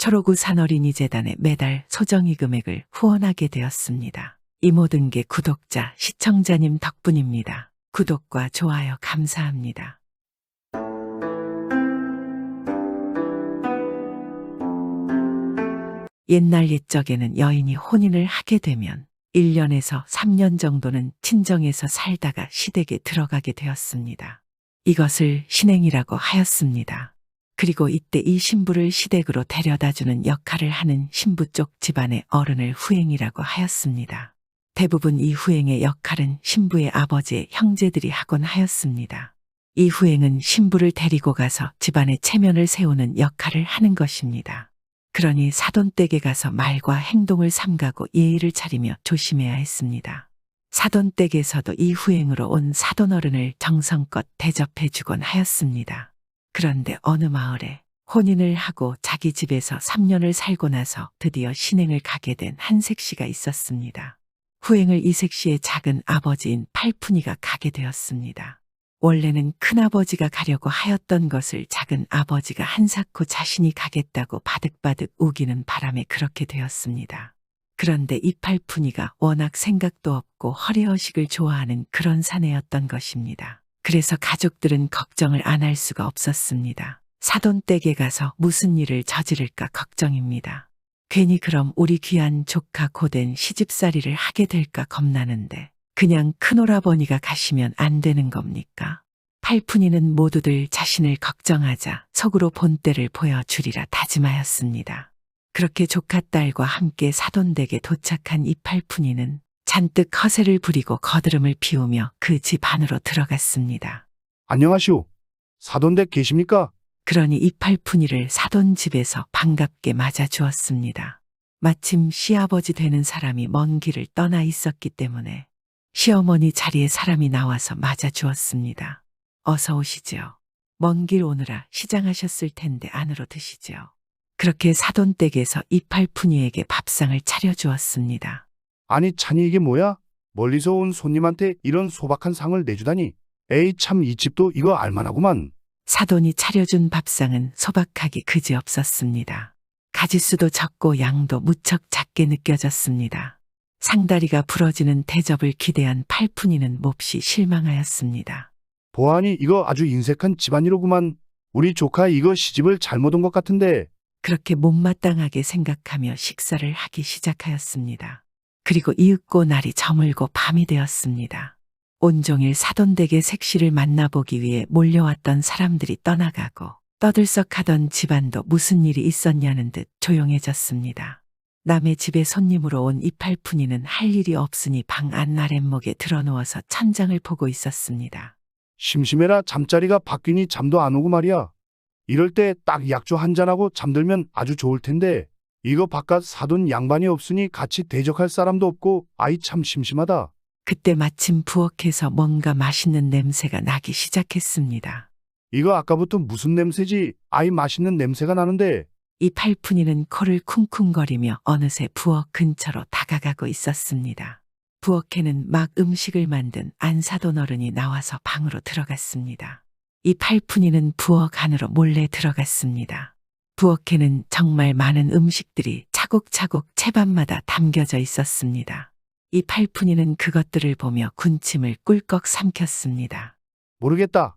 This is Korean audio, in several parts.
초록우 산어린이재단에 매달 소정의 금액을 후원하게 되었습니다. 이 모든 게 구독자, 시청자님 덕분입니다. 구독과 좋아요 감사합니다. 옛날 옛적에는 여인이 혼인을 하게 되면 1년에서 3년 정도는 친정에서 살다가 시댁에 들어가게 되었습니다. 이것을 신행이라고 하였습니다. 그리고 이때 이 신부를 시댁으로 데려다주는 역할을 하는 신부 쪽 집안의 어른을 후행이라고 하였습니다. 대부분 이 후행의 역할은 신부의 아버지의 형제들이 하곤 하였습니다. 이 후행은 신부를 데리고 가서 집안의 체면을 세우는 역할을 하는 것입니다. 그러니 사돈댁에 가서 말과 행동을 삼가고 예의를 차리며 조심해야 했습니다. 사돈댁에서도 이 후행으로 온 사돈어른을 정성껏 대접해주곤 하였습니다. 그런데 어느 마을에 혼인을 하고 자기 집에서 3년을 살고 나서 드디어 신행을 가게 된 한색 씨가 있었습니다. 후행을 이색 씨의 작은 아버지인 팔푼이가 가게 되었습니다. 원래는 큰아버지가 가려고 하였던 것을 작은 아버지가 한사코 자신이 가겠다고 바득바득 우기는 바람에 그렇게 되었습니다. 그런데 이 팔푼이가 워낙 생각도 없고 허례허식을 좋아하는 그런 사내였던 것입니다. 그래서 가족들은 걱정을 안 할 수가 없었습니다. 사돈댁에 가서 무슨 일을 저지를까 걱정입니다. 괜히 그럼 우리 귀한 조카 고된 시집살이를 하게 될까 겁나는데 그냥 큰오라버니가 가시면 안 되는 겁니까? 팔푼이는 모두들 자신을 걱정하자 속으로 본때를 보여주리라 다짐하였습니다. 그렇게 조카딸과 함께 사돈댁에 도착한 이 팔푼이는 잔뜩 허세를 부리고 거드름을 피우며 그 집 안으로 들어갔습니다. 안녕하시오. 사돈댁 계십니까? 그러니 이 팔푼이를 사돈 집에서 반갑게 맞아주었습니다. 마침 시아버지 되는 사람이 먼 길을 떠나 있었기 때문에 시어머니 자리에 사람이 나와서 맞아주었습니다. 어서 오시죠. 먼 길 오느라 시장하셨을 텐데 안으로 드시죠. 그렇게 사돈댁에서 이 팔푼이에게 밥상을 차려주었습니다. 아니 찬이 이게 뭐야? 멀리서 온 손님한테 이런 소박한 상을 내주다니. 에이 참 이 집도 이거 알만하구만. 사돈이 차려준 밥상은 소박하기 그지없었습니다. 가짓수도 적고 양도 무척 작게 느껴졌습니다. 상다리가 부러지는 대접을 기대한 팔푼이는 몹시 실망하였습니다. 보아하니 이거 아주 인색한 집안이로구만. 우리 조카 이거 시집을 잘못 온 것 같은데. 그렇게 못마땅하게 생각하며 식사를 하기 시작하였습니다. 그리고 이윽고 날이 저물고 밤이 되었습니다. 온종일 사돈댁의 색시를 만나보기 위해 몰려왔던 사람들이 떠나가고 떠들썩하던 집안도 무슨 일이 있었냐는 듯 조용해졌습니다. 남의 집에 손님으로 온 이팔푼이는 할 일이 없으니 방 안 아랫목에 드러누워서 천장을 보고 있었습니다. 심심해라 잠자리가 바뀌니 잠도 안 오고 말이야. 이럴 때 딱 약주 한잔하고 잠들면 아주 좋을 텐데 이거 바깥 사돈 양반이 없으니 같이 대적할 사람도 없고 아이 참 심심하다. 그때 마침 부엌에서 뭔가 맛있는 냄새가 나기 시작했습니다. 이거 아까부터 무슨 냄새지? 아이 맛있는 냄새가 나는데. 이 팔푼이는 코를 쿵쿵거리며 어느새 부엌 근처로 다가가고 있었습니다. 부엌에는 막 음식을 만든 안사돈 어른이 나와서 방으로 들어갔습니다. 이 팔푼이는 부엌 안으로 몰래 들어갔습니다. 부엌에는 정말 많은 음식들이 차곡차곡 채반마다 담겨져 있었습니다. 이 팔푼이는 그것들을 보며 군침을 꿀꺽 삼켰습니다. 모르겠다.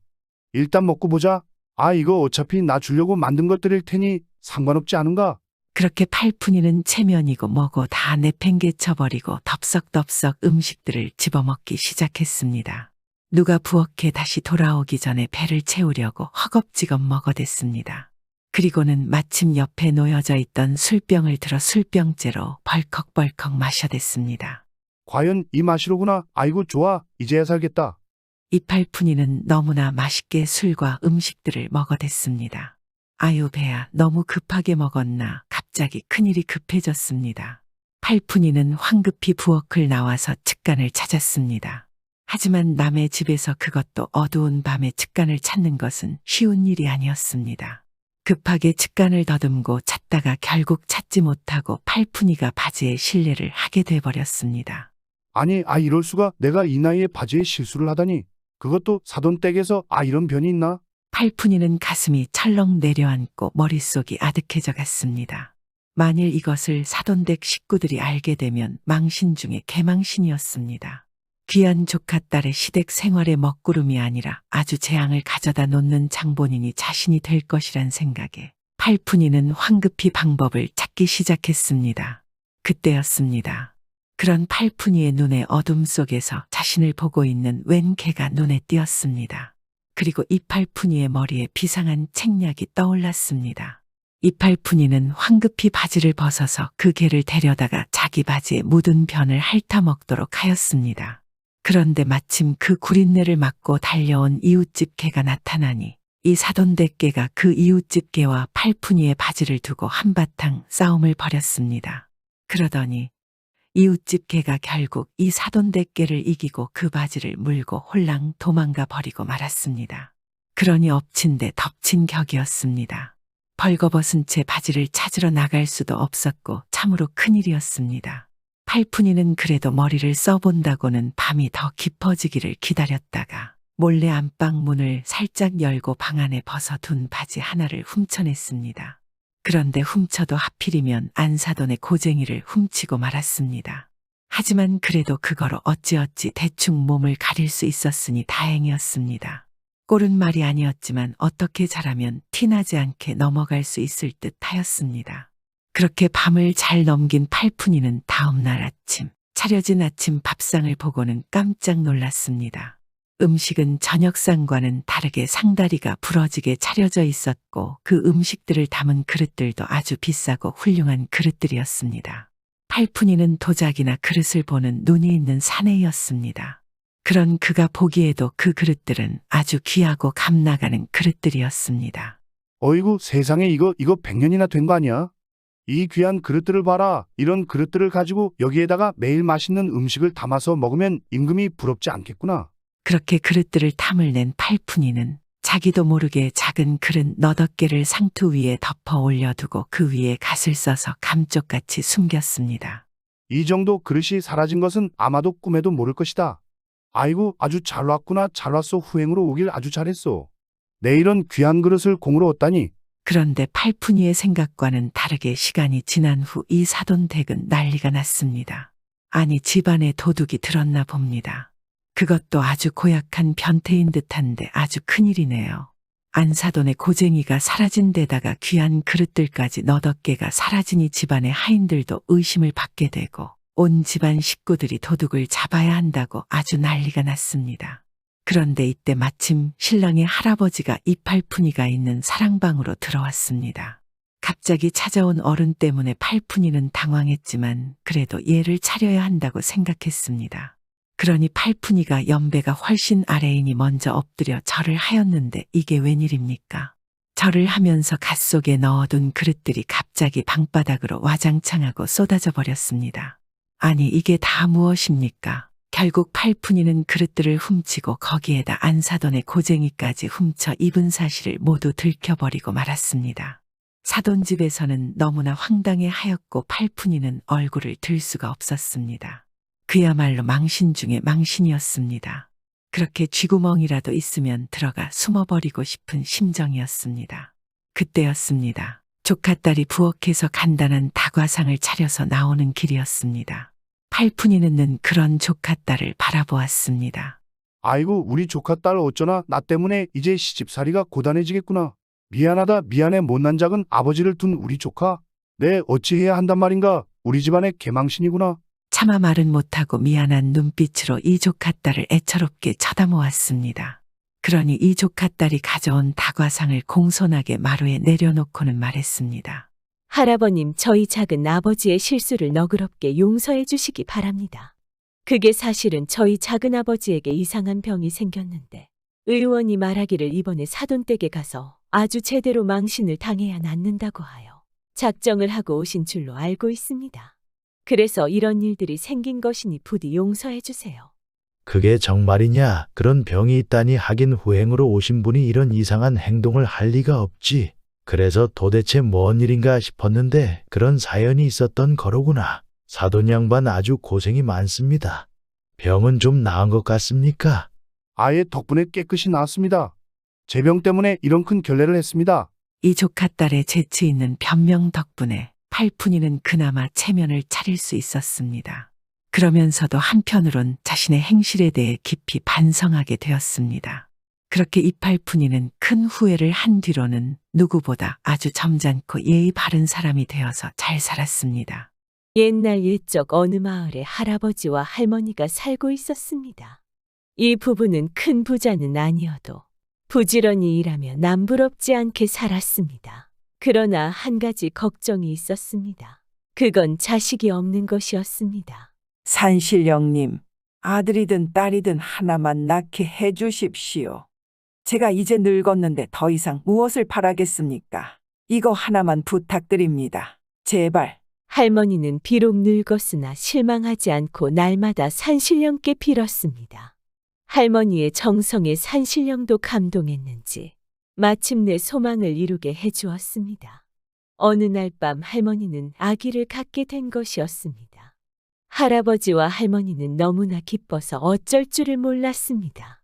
일단 먹고 보자. 아 이거 어차피 나 주려고 만든 것들일 테니 상관없지 않은가? 그렇게 팔푼이는 체면이고 뭐고 다 내팽개쳐버리고 덥석덥석 음식들을 집어먹기 시작했습니다. 누가 부엌에 다시 돌아오기 전에 배를 채우려고 허겁지겁 먹어댔습니다. 그리고는 마침 옆에 놓여져 있던 술병을 들어 술병째로 벌컥벌컥 마셔댔습니다. 과연 이 맛이로구나. 아이고 좋아. 이제야 살겠다. 이 팔푼이는 너무나 맛있게 술과 음식들을 먹어댔습니다. 아유 배야 너무 급하게 먹었나 갑자기 큰일이 급해졌습니다. 팔푼이는 황급히 부엌을 나와서 측간을 찾았습니다. 하지만 남의 집에서 그것도 어두운 밤에 측간을 찾는 것은 쉬운 일이 아니었습니다. 급하게 측간을 더듬고 찾다가 결국 찾지 못하고 팔푼이가 바지에 실례를 하게 돼버렸습니다. 아니 이럴 수가. 내가 이 나이에 바지에 실수를 하다니. 그것도 사돈댁에서 이런 변이 있나? 팔푼이는 가슴이 철렁 내려앉고 머릿속이 아득해져 갔습니다. 만일 이것을 사돈댁 식구들이 알게 되면 망신 중에 개망신이었습니다. 귀한 조카딸의 시댁 생활의 먹구름이 아니라 아주 재앙을 가져다 놓는 장본인이 자신이 될 것이란 생각에 팔푼이는 황급히 방법을 찾기 시작했습니다. 그때였습니다. 그런 팔푼이의 눈의 어둠 속에서 자신을 보고 있는 웬 개가 눈에 띄었습니다. 그리고 이 팔푼이의 머리에 비상한 책략이 떠올랐습니다. 이 팔푼이는 황급히 바지를 벗어서 그 개를 데려다가 자기 바지에 묻은 변을 핥아먹도록 하였습니다. 그런데 마침 그 구린내를 맡고 달려온 이웃집 개가 나타나니 이 사돈댁 개가 그 이웃집 개와 팔푼이의 바지를 두고 한바탕 싸움을 벌였습니다. 그러더니 이웃집 개가 결국 이 사돈댁 개를 이기고 그 바지를 물고 홀랑 도망가 버리고 말았습니다. 그러니 엎친 데 덮친 격이었습니다. 벌거벗은 채 바지를 찾으러 나갈 수도 없었고 참으로 큰일이었습니다. 팔푼이는 그래도 머리를 써본다고는 밤이 더 깊어지기를 기다렸다가 몰래 안방 문을 살짝 열고 방 안에 벗어둔 바지 하나를 훔쳐냈습니다. 그런데 훔쳐도 하필이면 안사돈의 고쟁이를 훔치고 말았습니다. 하지만 그래도 그거로 어찌어찌 대충 몸을 가릴 수 있었으니 다행이었습니다. 꼴은 말이 아니었지만 어떻게 잘하면 티나지 않게 넘어갈 수 있을 듯 하였습니다. 그렇게 밤을 잘 넘긴 팔푼이는 다음날 아침, 차려진 아침 밥상을 보고는 깜짝 놀랐습니다. 음식은 저녁상과는 다르게 상다리가 부러지게 차려져 있었고 그 음식들을 담은 그릇들도 아주 비싸고 훌륭한 그릇들이었습니다. 팔푼이는 도자기나 그릇을 보는 눈이 있는 사내였습니다. 그런 그가 보기에도 그 그릇들은 아주 귀하고 값나가는 그릇들이었습니다. 어이구 세상에 이거 100년이나 된 거 아니야? 이 귀한 그릇들을 봐라. 이런 그릇들을 가지고 여기에다가 매일 맛있는 음식을 담아서 먹으면 임금이 부럽지 않겠구나. 그렇게 그릇들을 탐을 낸 팔푼이는 자기도 모르게 작은 그릇 너덟 개를 상투 위에 덮어 올려두고 그 위에 갓을 써서 감쪽같이 숨겼습니다. 이 정도 그릇이 사라진 것은 아마도 꿈에도 모를 것이다. 아이고 아주 잘 왔구나. 잘 왔소. 후행으로 오길 아주 잘했소. 내 이런 귀한 그릇을 공으로 얻다니. 그런데 팔푼이의 생각과는 다르게 시간이 지난 후 이 사돈댁은 난리가 났습니다. 아니 집안에 도둑이 들었나 봅니다. 그것도 아주 고약한 변태인 듯한데 아주 큰일이네요. 안사돈의 고쟁이가 사라진 데다가 귀한 그릇들까지 너덟 개가 사라지니 집안의 하인들도 의심을 받게 되고 온 집안 식구들이 도둑을 잡아야 한다고 아주 난리가 났습니다. 그런데 이때 마침 신랑의 할아버지가 이팔푼이가 있는 사랑방으로 들어왔습니다. 갑자기 찾아온 어른 때문에 팔푼이는 당황했지만 그래도 예를 차려야 한다고 생각했습니다. 그러니 팔푼이가 연배가 훨씬 아래이니 먼저 엎드려 절을 하였는데 이게 웬일입니까? 절을 하면서 갓 속에 넣어둔 그릇들이 갑자기 방바닥으로 와장창하고 쏟아져 버렸습니다. 아니 이게 다 무엇입니까? 결국 팔푼이는 그릇들을 훔치고 거기에다 안사돈의 고쟁이까지 훔쳐 입은 사실을 모두 들켜버리고 말았습니다. 사돈집에서는 너무나 황당해 하였고 팔푼이는 얼굴을 들 수가 없었습니다. 그야말로 망신 중에 망신이었습니다. 그렇게 쥐구멍이라도 있으면 들어가 숨어버리고 싶은 심정이었습니다. 그때였습니다. 조카딸이 부엌에서 간단한 다과상을 차려서 나오는 길이었습니다. 팔푼이는 그런 조카딸을 바라보았습니다. 아이고 우리 조카딸 어쩌나 나 때문에 이제 시집살이가 고단해지겠구나. 미안하다. 미안해. 못난 작은 아버지를 둔 우리 조카. 내 어찌해야 한단 말인가. 우리 집안의 개망신이구나. 차마 말은 못하고 미안한 눈빛으로 이 조카딸을 애처롭게 쳐다보았습니다. 그러니 이 조카딸이 가져온 다과상을 공손하게 마루에 내려놓고는 말했습니다. 할아버님, 저희 작은 아버지의 실수를 너그럽게 용서해 주시기 바랍니다. 그게 사실은 저희 작은 아버지에게 이상한 병이 생겼는데 의원이 말하기를 이번에 사돈댁에 가서 아주 제대로 망신을 당해야 낫는다고 하여 작정을 하고 오신 줄로 알고 있습니다. 그래서 이런 일들이 생긴 것이니 부디 용서해 주세요. 그게 정말이냐? 그런 병이 있다니. 하긴 후행으로 오신 분이 이런 이상한 행동을 할 리가 없지. 그래서 도대체 뭔 일인가 싶었는데 그런 사연이 있었던 거로구나. 사돈 양반 아주 고생이 많습니다. 병은 좀 나은 것 같습니까? 아예 덕분에 깨끗이 나았습니다. 제 병 때문에 이런 큰 결례를 했습니다. 이 조카딸의 재치 있는 변명 덕분에 이팔푼이는 그나마 체면을 차릴 수 있었습니다. 그러면서도 한편으론 자신의 행실에 대해 깊이 반성하게 되었습니다. 그렇게 이팔푼이는 큰 후회를 한 뒤로는 누구보다 아주 점잖고 예의 바른 사람이 되어서 잘 살았습니다. 옛날 옛적 어느 마을에 할아버지와 할머니가 살고 있었습니다. 이 부부는 큰 부자는 아니어도 부지런히 일하며 남부럽지 않게 살았습니다. 그러나 한 가지 걱정이 있었습니다. 그건 자식이 없는 것이었습니다. 산신령님, 아들이든 딸이든 하나만 낳게 해 주십시오. 제가 이제 늙었는데 더 이상 무엇을 바라겠습니까? 이거 하나만 부탁드립니다. 제발. 할머니는 비록 늙었으나 실망하지 않고 날마다 산신령께 빌었습니다. 할머니의 정성에 산신령도 감동했는지 마침내 소망을 이루게 해주었습니다. 어느 날 밤 할머니는 아기를 갖게 된 것이었습니다. 할아버지와 할머니는 너무나 기뻐서 어쩔 줄을 몰랐습니다.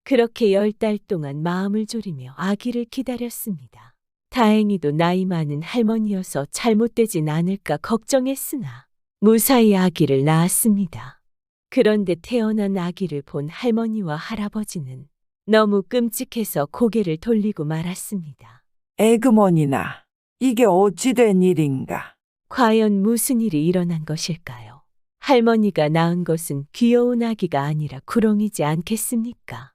그렇게 10달 동안 마음을 졸이며 아기를 기다렸습니다. 다행히도 나이 많은 할머니여서 잘못되진 않을까 걱정했으나 무사히 아기를 낳았습니다. 그런데 태어난 아기를 본 할머니와 할아버지는 너무 끔찍해서 고개를 돌리고 말았습니다. 에그머니나, 이게 어찌 된 일인가? 과연 무슨 일이 일어난 것일까요? 할머니가 낳은 것은 귀여운 아기가 아니라 구렁이지 않겠습니까?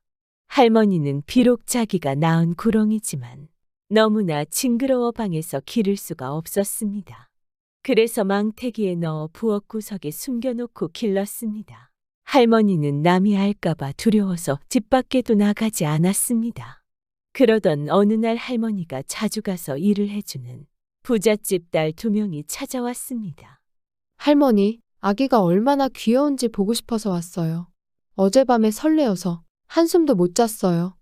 할머니는 비록 자기가 낳은 구렁이지만 너무나 징그러워 방에서 기를 수가 없었습니다. 그래서 망태기에 넣어 부엌 구석에 숨겨놓고 길렀습니다. 할머니는 남이 알까봐 두려워서 집 밖에도 나가지 않았습니다. 그러던 어느 날 할머니가 자주 가서 일을 해주는 부잣집 딸 2명이 찾아왔습니다. 할머니, 아기가 얼마나 귀여운지 보고 싶어서 왔어요. 어젯밤에 설레어서 한숨도 못 잤어요.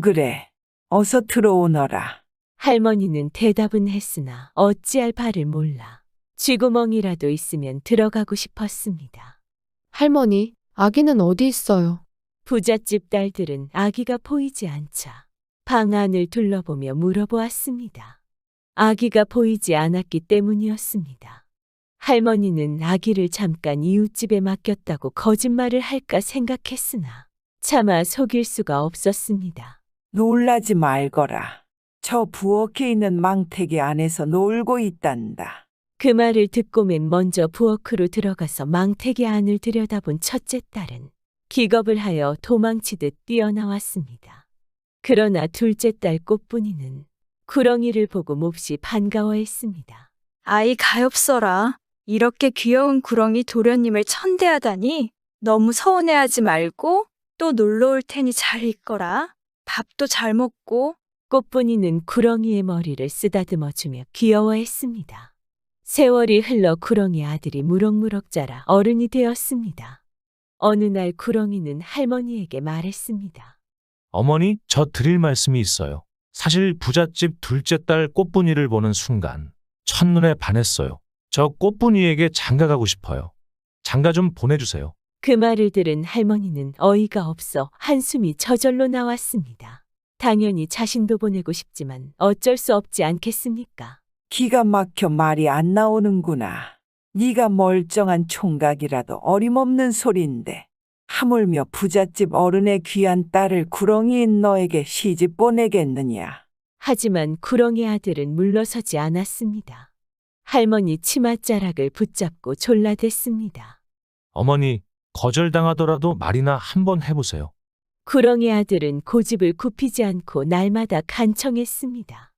그래. 어서 들어오너라. 할머니는 대답은 했으나 어찌할 바를 몰라 쥐구멍이라도 있으면 들어가고 싶었습니다. 할머니, 아기는 어디 있어요? 부잣집 딸들은 아기가 보이지 않자 방 안을 둘러보며 물어보았습니다. 아기가 보이지 않았기 때문이었습니다. 할머니는 아기를 잠깐 이웃집에 맡겼다고 거짓말을 할까 생각했으나 차마 속일 수가 없었습니다. 놀라지 말거라. 저 부엌에 있는 망태기 안에서 놀고 있단다. 그 말을 듣고 맨 먼저 부엌으로 들어가서 망태기 안을 들여다본 첫째 딸은 기겁을 하여 도망치듯 뛰어나왔습니다. 그러나 둘째 딸 꽃분이는 구렁이를 보고 몹시 반가워했습니다. 아이 가엾어라. 이렇게 귀여운 구렁이 도련님을 천대하다니 너무 서운해하지 말고 또 놀러 올 테니 잘 있거라. 밥도 잘 먹고. 꽃분이는 구렁이의 머리를 쓰다듬어주며 귀여워했습니다. 세월이 흘러 구렁이 아들이 무럭무럭 자라 어른이 되었습니다. 어느 날 구렁이는 할머니에게 말했습니다. 어머니, 저 드릴 말씀이 있어요. 사실 부잣집 둘째 딸 꽃분이를 보는 순간 첫눈에 반했어요. 저 꽃분이에게 장가 가고 싶어요. 장가 좀 보내주세요. 그 말을 들은 할머니는 어이가 없어 한숨이 저절로 나왔습니다. 당연히 자신도 보내고 싶지만 어쩔 수 없지 않겠습니까? 기가 막혀 말이 안 나오는구나. 네가 멀쩡한 총각이라도 어림없는 소린데 하물며 부잣집 어른의 귀한 딸을 구렁이인 너에게 시집 보내겠느냐. 하지만 구렁이 아들은 물러서지 않았습니다. 할머니 치맛자락을 붙잡고 졸라댔습니다. 어머니, 거절당하더라도 말이나 한번 해보세요. 구렁이 아들은 고집을 굽히지 않고 날마다 간청했습니다.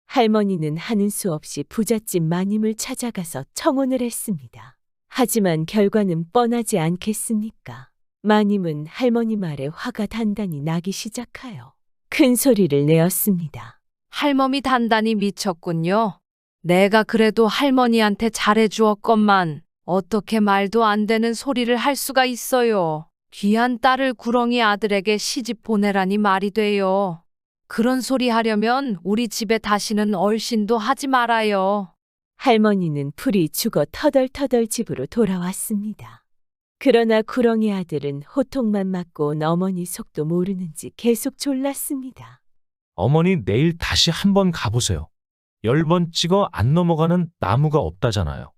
할머니는 하는 수 없이 부잣집 마님을 찾아가서 청혼을 했습니다. 하지만 결과는 뻔하지 않겠습니까? 마님은 할머니 말에 화가 단단히 나기 시작하여 큰 소리를 내었습니다. 할멈이 단단히 미쳤군요. 내가 그래도 할머니한테 잘해주었건만 어떻게 말도 안 되는 소리를 할 수가 있어요. 귀한 딸을 구렁이 아들에게 시집 보내라니 말이 돼요. 그런 소리 하려면 우리 집에 다시는 얼씬도 하지 말아요. 할머니는 풀이 죽어 터덜터덜 집으로 돌아왔습니다. 그러나 구렁이 아들은 호통만 맞고 온 어머니 속도 모르는지 계속 졸랐습니다. 어머니, 내일 다시 한번 가보세요. 10번 찍어 안 넘어가는 나무가 없다잖아요.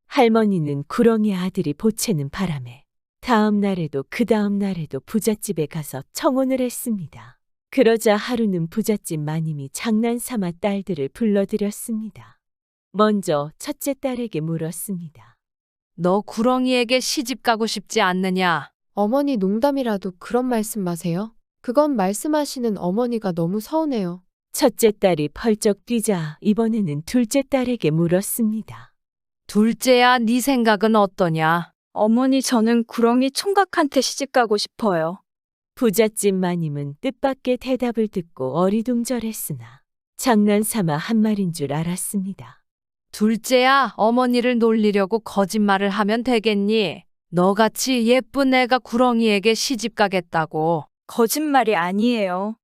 할머니는 구렁이 아들이 보채는 바람에 다음 날에도 그 다음 날에도 부잣집에 가서 청혼을 했습니다. 그러자 하루는 부잣집 마님이 장난삼아 딸들을 불러들였습니다. 먼저 첫째 딸에게 물었습니다. 너 구렁이에게 시집 가고 싶지 않느냐? 어머니 농담이라도 그런 말씀 마세요. 그건 말씀하시는 어머니가 너무 서운해요. 첫째 딸이 펄쩍 뛰자 이번에는 둘째 딸에게 물었습니다. 둘째야, 네 생각은 어떠냐? 어머니, 저는 구렁이 총각한테 시집 가고 싶어요. 부잣집 마님은 뜻밖의 대답을 듣고 어리둥절했으나 장난삼아 한 말인 줄 알았습니다. 둘째야, 어머니를 놀리려고 거짓말을 하면 되겠니? 너같이 예쁜 애가 구렁이에게 시집 가겠다고. 거짓말이 아니에요.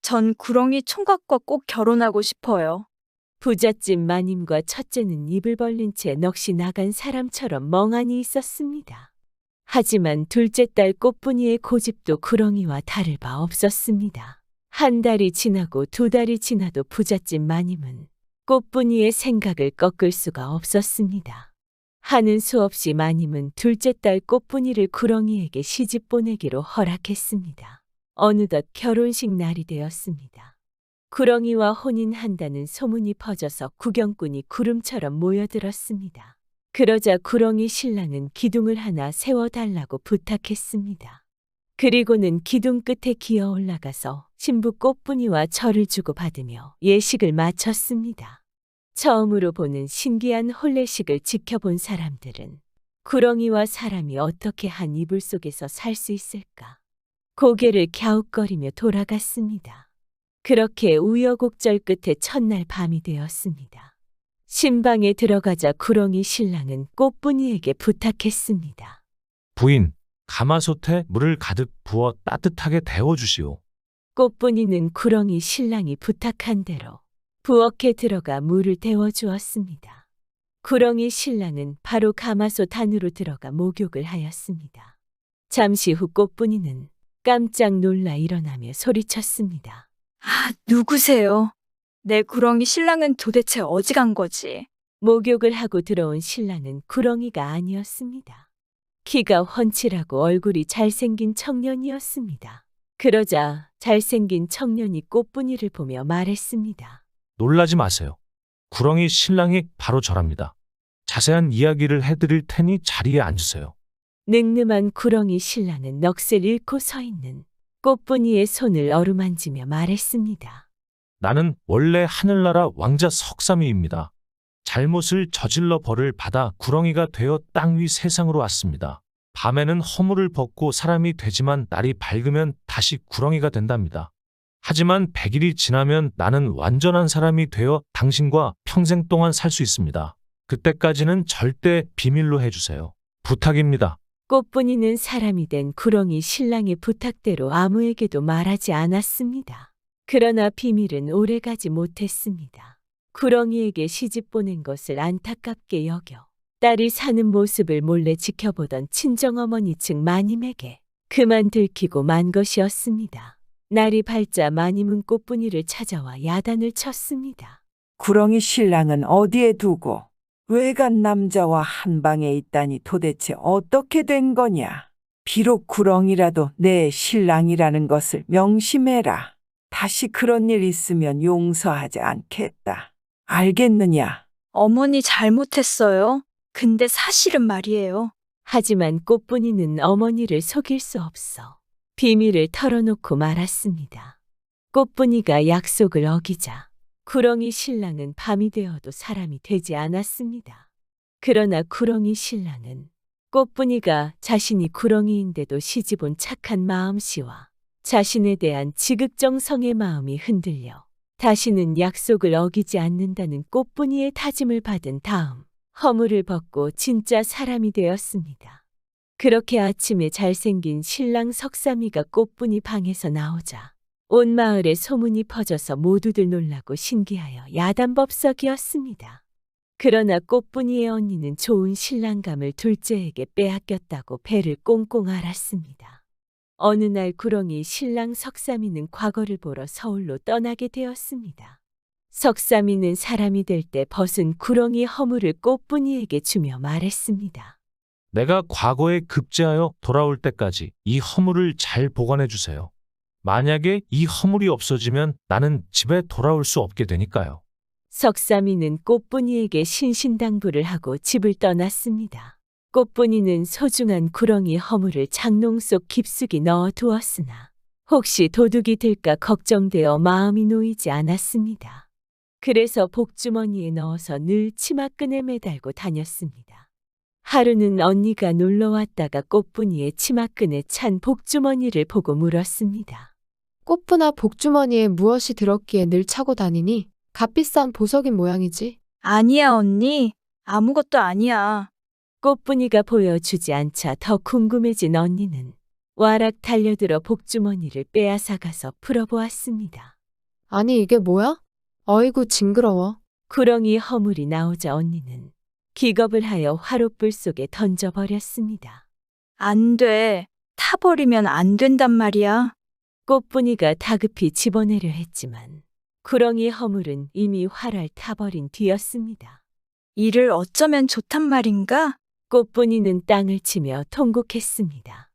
전 구렁이 총각과 꼭 결혼하고 싶어요. 부잣집 마님과 첫째는 입을 벌린 채 넋이 나간 사람처럼 멍하니 있었습니다. 하지만 둘째 딸 꽃분이의 고집도 구렁이와 다를 바 없었습니다. 한 달이 지나고 두 달이 지나도 부잣집 마님은 꽃분이의 생각을 꺾을 수가 없었습니다. 하는 수 없이 마님은 둘째 딸 꽃분이를 구렁이에게 시집 보내기로 허락했습니다. 어느덧 결혼식 날이 되었습니다. 구렁이와 혼인한다는 소문이 퍼져서 구경꾼이 구름처럼 모여들었습니다. 그러자 구렁이 신랑은 기둥을 하나 세워달라고 부탁했습니다. 그리고는 기둥 끝에 기어 올라가서 신부 꽃분이와 절을 주고받으며 예식을 마쳤습니다. 처음으로 보는 신기한 혼례식을 지켜본 사람들은 구렁이와 사람이 어떻게 한 이불 속에서 살 수 있을까? 고개를 갸웃거리며 돌아갔습니다. 그렇게 우여곡절 끝에 첫날 밤이 되었습니다. 신방에 들어가자 구렁이 신랑은 꽃분이에게 부탁했습니다. 부인, 가마솥에 물을 가득 부어 따뜻하게 데워주시오. 꽃분이는 구렁이 신랑이 부탁한 대로 부엌에 들어가 물을 데워주었습니다. 구렁이 신랑은 바로 가마솥 안으로 들어가 목욕을 하였습니다. 잠시 후 꽃분이는 깜짝 놀라 일어나며 소리쳤습니다. 아, 누구세요? 내 구렁이 신랑은 도대체 어디 간 거지? 목욕을 하고 들어온 신랑은 구렁이가 아니었습니다. 키가 훤칠하고 얼굴이 잘생긴 청년이었습니다. 그러자 잘생긴 청년이 꽃분이를 보며 말했습니다. 놀라지 마세요. 구렁이 신랑이 바로 저랍니다. 자세한 이야기를 해드릴 테니 자리에 앉으세요. 늠름한 구렁이 신랑은 넋을 잃고 서 있는 꽃분이의 손을 어루만지며 말했습니다. 나는 원래 하늘나라 왕자 석삼이입니다. 잘못을 저질러 벌을 받아 구렁이가 되어 땅 위 세상으로 왔습니다. 밤에는 허물을 벗고 사람이 되지만 날이 밝으면 다시 구렁이가 된답니다. 하지만 100일이 지나면 나는 완전한 사람이 되어 당신과 평생 동안 살 수 있습니다. 그때까지는 절대 비밀로 해주세요. 부탁입니다. 꽃분이는 사람이 된 구렁이 신랑의 부탁대로 아무에게도 말하지 않았습니다. 그러나 비밀은 오래가지 못했습니다. 구렁이에게 시집 보낸 것을 안타깝게 여겨 딸이 사는 모습을 몰래 지켜보던 친정어머니 측 마님에게 그만 들키고 만 것이었습니다. 날이 밝자 마님은 꽃분이를 찾아와 야단을 쳤습니다. 구렁이 신랑은 어디에 두고 외간 남자와 한 방에 있다니 도대체 어떻게 된 거냐? 비록 구렁이라도 내 신랑이라는 것을 명심해라. 다시 그런 일 있으면 용서하지 않겠다. 알겠느냐? 어머니 잘못했어요. 근데 사실은 말이에요. 하지만 꽃분이는 어머니를 속일 수 없어 비밀을 털어놓고 말았습니다. 꽃분이가 약속을 어기자 구렁이 신랑은 밤이 되어도 사람이 되지 않았습니다. 그러나 구렁이 신랑은 꽃분이가 자신이 구렁이인데도 시집온 착한 마음씨와 자신에 대한 지극정성의 마음이 흔들려 다시는 약속을 어기지 않는다는 꽃분이의 다짐을 받은 다음 허물을 벗고 진짜 사람이 되었습니다. 그렇게 아침에 잘생긴 신랑 석삼이가 꽃분이 방에서 나오자 온 마을에 소문이 퍼져서 모두들 놀라고 신기하여 야단법석이었습니다. 그러나 꽃분이의 언니는 좋은 신랑감을 둘째에게 빼앗겼다고 배를 꽁꽁 앓았습니다. 어느 날 구렁이 신랑 석삼이는 과거를 보러 서울로 떠나게 되었습니다. 석삼이는 사람이 될 때 벗은 구렁이 허물을 꽃분이에게 주며 말했습니다. 내가 과거에 급제하여 돌아올 때까지 이 허물을 잘 보관해 주세요. 만약에 이 허물이 없어지면 나는 집에 돌아올 수 없게 되니까요. 석삼이는 꽃분이에게 신신당부를 하고 집을 떠났습니다. 꽃분이는 소중한 구렁이 허물을 장롱 속 깊숙이 넣어 두었으나 혹시 도둑이 들까 걱정되어 마음이 놓이지 않았습니다. 그래서 복주머니에 넣어서 늘 치마끈에 매달고 다녔습니다. 하루는 언니가 놀러 왔다가 꽃분이의 치마끈에 찬 복주머니를 보고 물었습니다. 꽃분아, 복주머니에 무엇이 들었기에 늘 차고 다니니? 값비싼 보석인 모양이지. 아니야, 언니. 아무것도 아니야. 꽃분이가 보여주지 않자 더 궁금해진 언니는 와락 달려들어 복주머니를 빼앗아가서 풀어보았습니다. 아니, 이게 뭐야? 어이구, 징그러워. 구렁이 허물이 나오자 언니는 기겁을 하여 화롯불 속에 던져버렸습니다. 안 돼. 타버리면 안 된단 말이야. 꽃분이가 다급히 집어내려 했지만 구렁이 허물은 이미 활활 타버린 뒤였습니다. 이를 어쩌면 좋단 말인가? 꽃분이는 땅을 치며 통곡했습니다.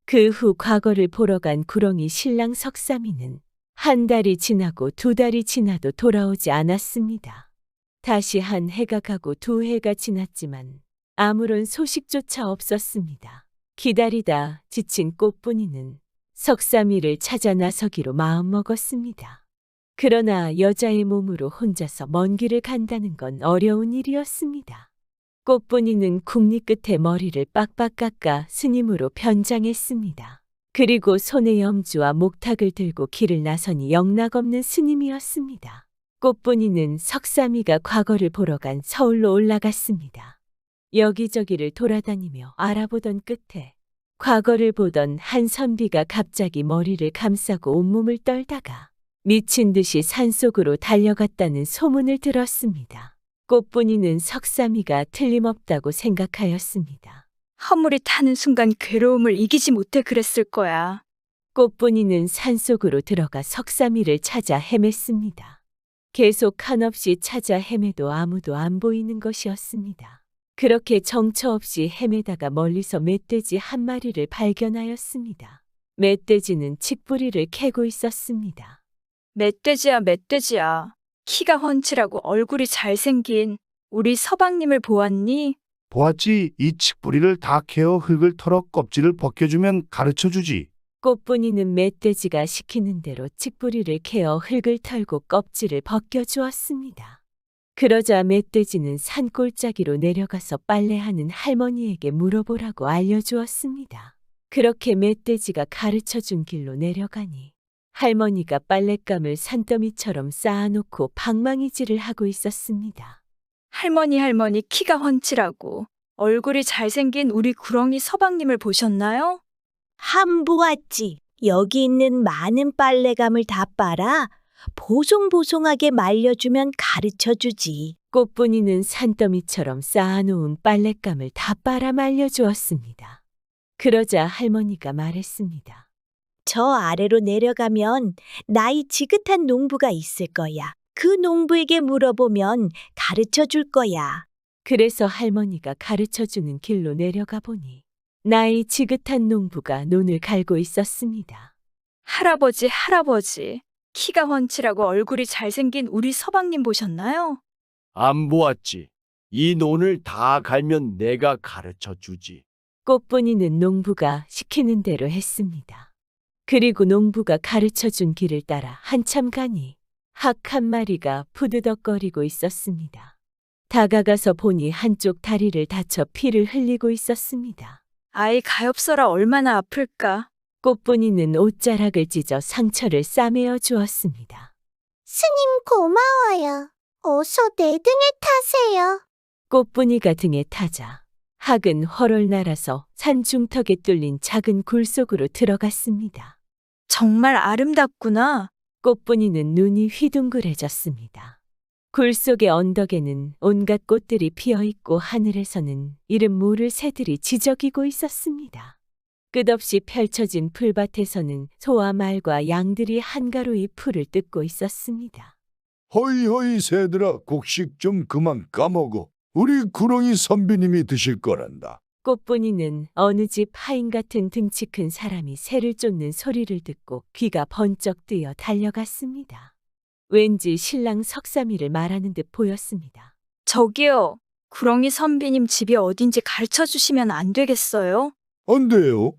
그 후 과거를 보러 간 구렁이 신랑 석삼이는 한 달이 지나고 두 달이 지나도 돌아오지 않았습니다. 다시 한 해가 가고 두 해가 지났지만 아무런 소식조차 없었습니다. 기다리다 지친 꽃분이는 석삼이를 찾아 나서기로 마음먹었습니다. 그러나 여자의 몸으로 혼자서 먼 길을 간다는 건 어려운 일이었습니다. 꽃분이는 궁리 끝에 머리를 빡빡 깎아 스님으로 변장했습니다. 그리고 손에 염주와 목탁을 들고 길을 나서니 영락없는 스님이었습니다. 꽃분이는 석삼이가 과거를 보러 간 서울로 올라갔습니다. 여기저기를 돌아다니며 알아보던 끝에 과거를 보던 한 선비가 갑자기 머리를 감싸고 온몸을 떨다가 미친 듯이 산속으로 달려갔다는 소문을 들었습니다. 꽃분이는 석삼이가 틀림없다고 생각하였습니다. 허물이 타는 순간 괴로움을 이기지 못해 그랬을 거야. 꽃분이는 산속으로 들어가 석삼이를 찾아 헤맸습니다. 계속 한없이 찾아 헤매도 아무도 안 보이는 것이었습니다. 그렇게 정처 없이 헤매다가 멀리서 멧돼지 한 마리를 발견하였습니다. 멧돼지는 칡뿌리를 캐고 있었습니다. 멧돼지야, 멧돼지야. 키가 훤칠하고 얼굴이 잘생긴 우리 서방님을 보았니? 보았지. 이 칡뿌리를 다 캐어 흙을 털어 껍질을 벗겨주면 가르쳐주지. 꽃분이는 멧돼지가 시키는 대로 칡뿌리를 캐어 흙을 털고 껍질을 벗겨주었습니다. 그러자 멧돼지는 산골짜기로 내려가서 빨래하는 할머니에게 물어보라고 알려주었습니다. 그렇게 멧돼지가 가르쳐준 길로 내려가니 할머니가 빨랫감을 산더미처럼 쌓아놓고 방망이질을 하고 있었습니다. 할머니 키가 훤칠하고 얼굴이 잘생긴 우리 구렁이 서방님을 보셨나요? 함 보았지. 여기 있는 많은 빨래감을 다 빨아 보송보송하게 말려주면 가르쳐주지. 꽃분이는 산더미처럼 쌓아놓은 빨랫감을 다 빨아 말려주었습니다. 그러자 할머니가 말했습니다. 저 아래로 내려가면 나이 지긋한 농부가 있을 거야. 그 농부에게 물어보면 가르쳐줄 거야. 그래서 할머니가 가르쳐주는 길로 내려가 보니 나이 지긋한 농부가 논을 갈고 있었습니다. 할아버지. 키가 훤칠하고 얼굴이 잘생긴 우리 서방님 보셨나요? 안 보았지. 이 논을 다 갈면 내가 가르쳐 주지. 꽃분이는 농부가 시키는 대로 했습니다. 그리고 농부가 가르쳐준 길을 따라 한참 가니 학 한 마리가 푸드덕거리고 있었습니다. 다가가서 보니 한쪽 다리를 다쳐 피를 흘리고 있었습니다. 아이 가엾어라 얼마나 아플까. 꽃분이는 옷자락을 찢어 상처를 싸매어 주었습니다. 스님 고마워요. 어서 내 등에 타세요. 꽃분이가 등에 타자 학은 훨훨 날아서 산 중턱에 뚫린 작은 굴 속으로 들어갔습니다. 정말 아름답구나. 꽃분이는 눈이 휘둥그레졌습니다. 굴 속의 언덕에는 온갖 꽃들이 피어있고 하늘에서는 이름 모를 새들이 지저귀고 있었습니다. 끝없이 펼쳐진 풀밭에서는 소와 말과 양들이 한가로이 풀을 뜯고 있었습니다. 허이허이 새들아, 곡식 좀 그만 까먹어. 우리 구렁이 선비님이 드실 거란다. 꽃분이는 어느 집 하인 같은 등치 큰 사람이 새를 쫓는 소리를 듣고 귀가 번쩍 뜨여 달려갔습니다. 왠지 신랑 석삼이를 말하는 듯 보였습니다. 저기요. 구렁이 선비님 집이 어딘지 가르쳐 주시면 안 되겠어요? 안 돼요.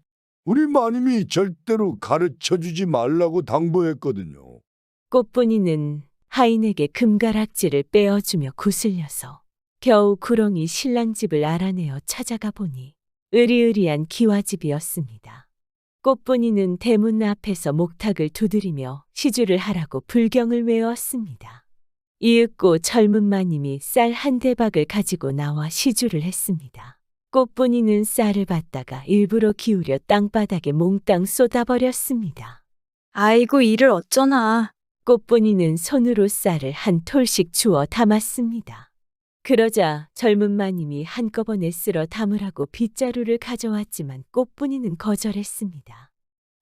우리 마님이 절대로 가르쳐 주지 말라고 당부했거든요. 꽃분이는 하인에게 금가락지를 빼어주며 구슬려서 겨우 구렁이 신랑 집을 알아내어 찾아가 보니 으리으리한 기와집이었습니다. 꽃분이는 대문 앞에서 목탁을 두드리며 시주를 하라고 불경을 외웠습니다. 이윽고 젊은 마님이 쌀 한 대박을 가지고 나와 시주를 했습니다. 꽃분이는 쌀을 받다가 일부러 기울여 땅바닥에 몽땅 쏟아버렸습니다. 아이고 이를 어쩌나. 꽃분이는 손으로 쌀을 한 톨씩 주워 담았습니다. 그러자 젊은 마님이 한꺼번에 쓸어 담으라고 빗자루를 가져왔지만 꽃분이는 거절했습니다.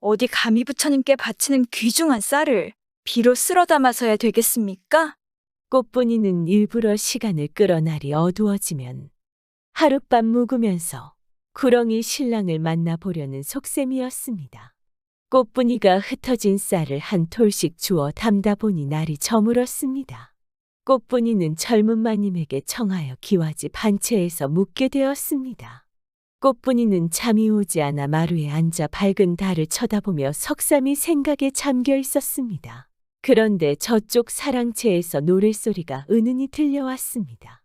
어디 감히 부처님께 바치는 귀중한 쌀을 비로 쓸어 담아서야 되겠습니까? 꽃분이는 일부러 시간을 끌어 날이 어두워지면 하룻밤 묵으면서 구렁이 신랑을 만나보려는 속셈이었습니다. 꽃분이가 흩어진 쌀을 한 톨씩 주워 담다 보니 날이 저물었습니다. 꽃분이는 젊은 마님에게 청하여 기와집 한 채에서 묵게 되었습니다. 꽃분이는 잠이 오지 않아 마루에 앉아 밝은 달을 쳐다보며 석삼이 생각에 잠겨 있었습니다. 그런데 저쪽 사랑채에서 노랫소리가 은은히 들려왔습니다.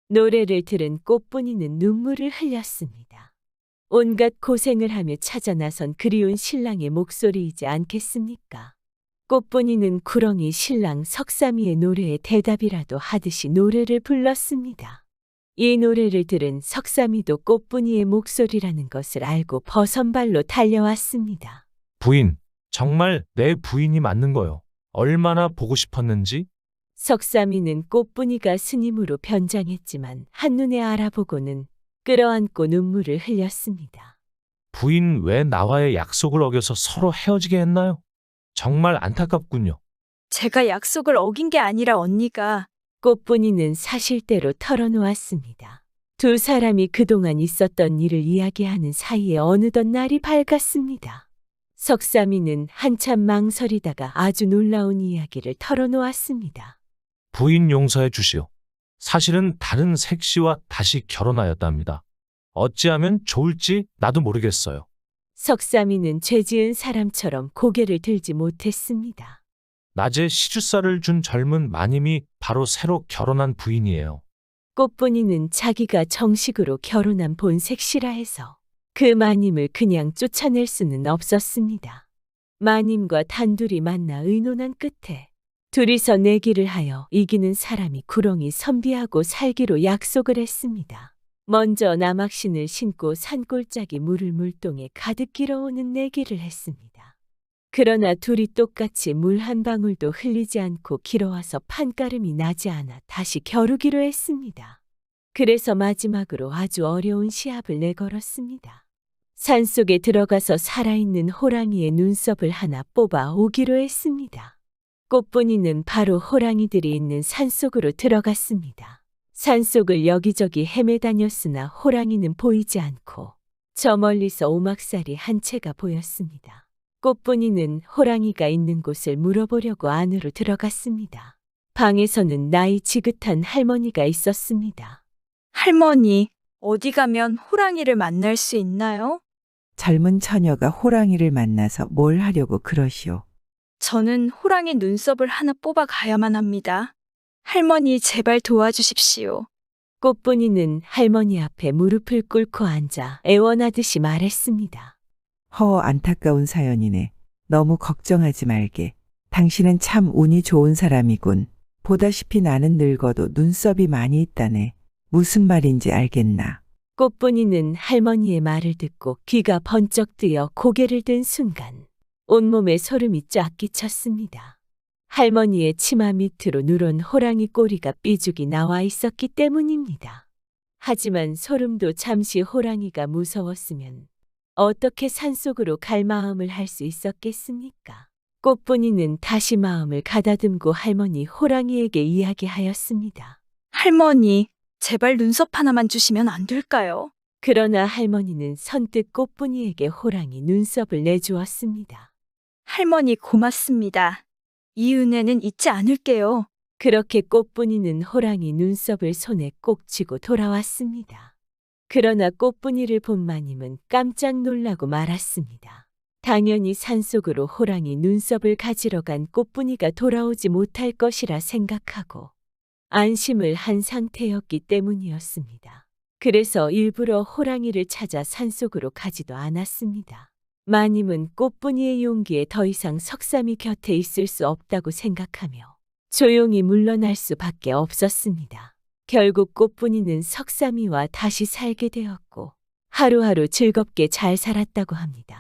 노래를 들은 꽃분이는 눈물을 흘렸습니다. 온갖 고생을 하며 찾아 나선 그리운 신랑의 목소리이지 않겠습니까? 꽃분이는 구렁이 신랑 석삼이의 노래에 대답이라도 하듯이 노래를 불렀습니다. 이 노래를 들은 석삼이도 꽃분이의 목소리라는 것을 알고 버선발로 달려왔습니다. 부인, 정말 내 부인이 맞는 거요. 얼마나 보고 싶었는지. 석삼이는 꽃분이가 스님으로 변장했지만 한눈에 알아보고는 끌어안고 눈물을 흘렸습니다. 부인 왜 나와의 약속을 어겨서 서로 헤어지게 했나요? 정말 안타깝군요. 제가 약속을 어긴 게 아니라 언니가. 꽃분이는 사실대로 털어놓았습니다. 두 사람이 그동안 있었던 일을 이야기하는 사이에 어느덧 날이 밝았습니다. 석삼이는 한참 망설이다가 아주 놀라운 이야기를 털어놓았습니다. 부인 용서해 주시오. 사실은 다른 색시와 다시 결혼하였답니다. 어찌하면 좋을지 나도 모르겠어요. 석삼이는 죄지은 사람처럼 고개를 들지 못했습니다. 낮에 시주쌀을 준 젊은 마님이 바로 새로 결혼한 부인이에요. 꽃분이는 자기가 정식으로 결혼한 본색시라 해서 그 마님을 그냥 쫓아낼 수는 없었습니다. 마님과 단둘이 만나 의논한 끝에 둘이서 내기를 하여 이기는 사람이 구렁이 선비하고 살기로 약속을 했습니다. 먼저 남학신을 신고 산골짜기 물을 물동에 가득 길어오는 내기를 했습니다. 그러나 둘이 똑같이 물 한 방울도 흘리지 않고 길어와서 판가름이 나지 않아 다시 겨루기로 했습니다. 그래서 마지막으로 아주 어려운 시합을 내걸었습니다. 산속에 들어가서 살아있는 호랑이의 눈썹을 하나 뽑아 오기로 했습니다. 꽃분이는 바로 호랑이들이 있는 산속으로 들어갔습니다. 산속을 여기저기 헤매다녔으나 호랑이는 보이지 않고 저 멀리서 오막살이 한 채가 보였습니다. 꽃분이는 호랑이가 있는 곳을 물어보려고 안으로 들어갔습니다. 방에서는 나이 지긋한 할머니가 있었습니다. 할머니, 어디 가면 호랑이를 만날 수 있나요? 젊은 처녀가 호랑이를 만나서 뭘 하려고 그러시오. 저는 호랑이 눈썹을 하나 뽑아 가야만 합니다. 할머니 제발 도와주십시오. 꽃분이는 할머니 앞에 무릎을 꿇고 앉아 애원하듯이 말했습니다. 안타까운 사연이네. 너무 걱정하지 말게. 당신은 참 운이 좋은 사람이군. 보다시피 나는 늙어도 눈썹이 많이 있다네. 무슨 말인지 알겠나? 꽃분이는 할머니의 말을 듣고 귀가 번쩍 뜨여 고개를 든 순간 온몸에 소름이 쫙 끼쳤습니다. 할머니의 치마 밑으로 누런 호랑이 꼬리가 삐죽이 나와 있었기 때문입니다. 하지만 소름도 잠시 호랑이가 무서웠으면 어떻게 산속으로 갈 마음을 할 수 있었겠습니까? 꽃분이는 다시 마음을 가다듬고 할머니 호랑이에게 이야기하였습니다. 할머니, 제발 눈썹 하나만 주시면 안 될까요? 그러나 할머니는 선뜻 꽃분이에게 호랑이 눈썹을 내주었습니다. 할머니 고맙습니다. 이 은혜는 잊지 않을게요. 그렇게 꽃분이는 호랑이 눈썹을 손에 꼭 쥐고 돌아왔습니다. 그러나 꽃분이를 본 마님은 깜짝 놀라고 말았습니다. 당연히 산속으로 호랑이 눈썹을 가지러 간 꽃분이가 돌아오지 못할 것이라 생각하고 안심을 한 상태였기 때문이었습니다. 그래서 일부러 호랑이를 찾아 산속으로 가지도 않았습니다. 마님은 꽃분이의 용기에 더 이상 석삼이 곁에 있을 수 없다고 생각하며 조용히 물러날 수밖에 없었습니다. 결국 꽃분이는 석삼이와 다시 살게 되었고 하루하루 즐겁게 잘 살았다고 합니다.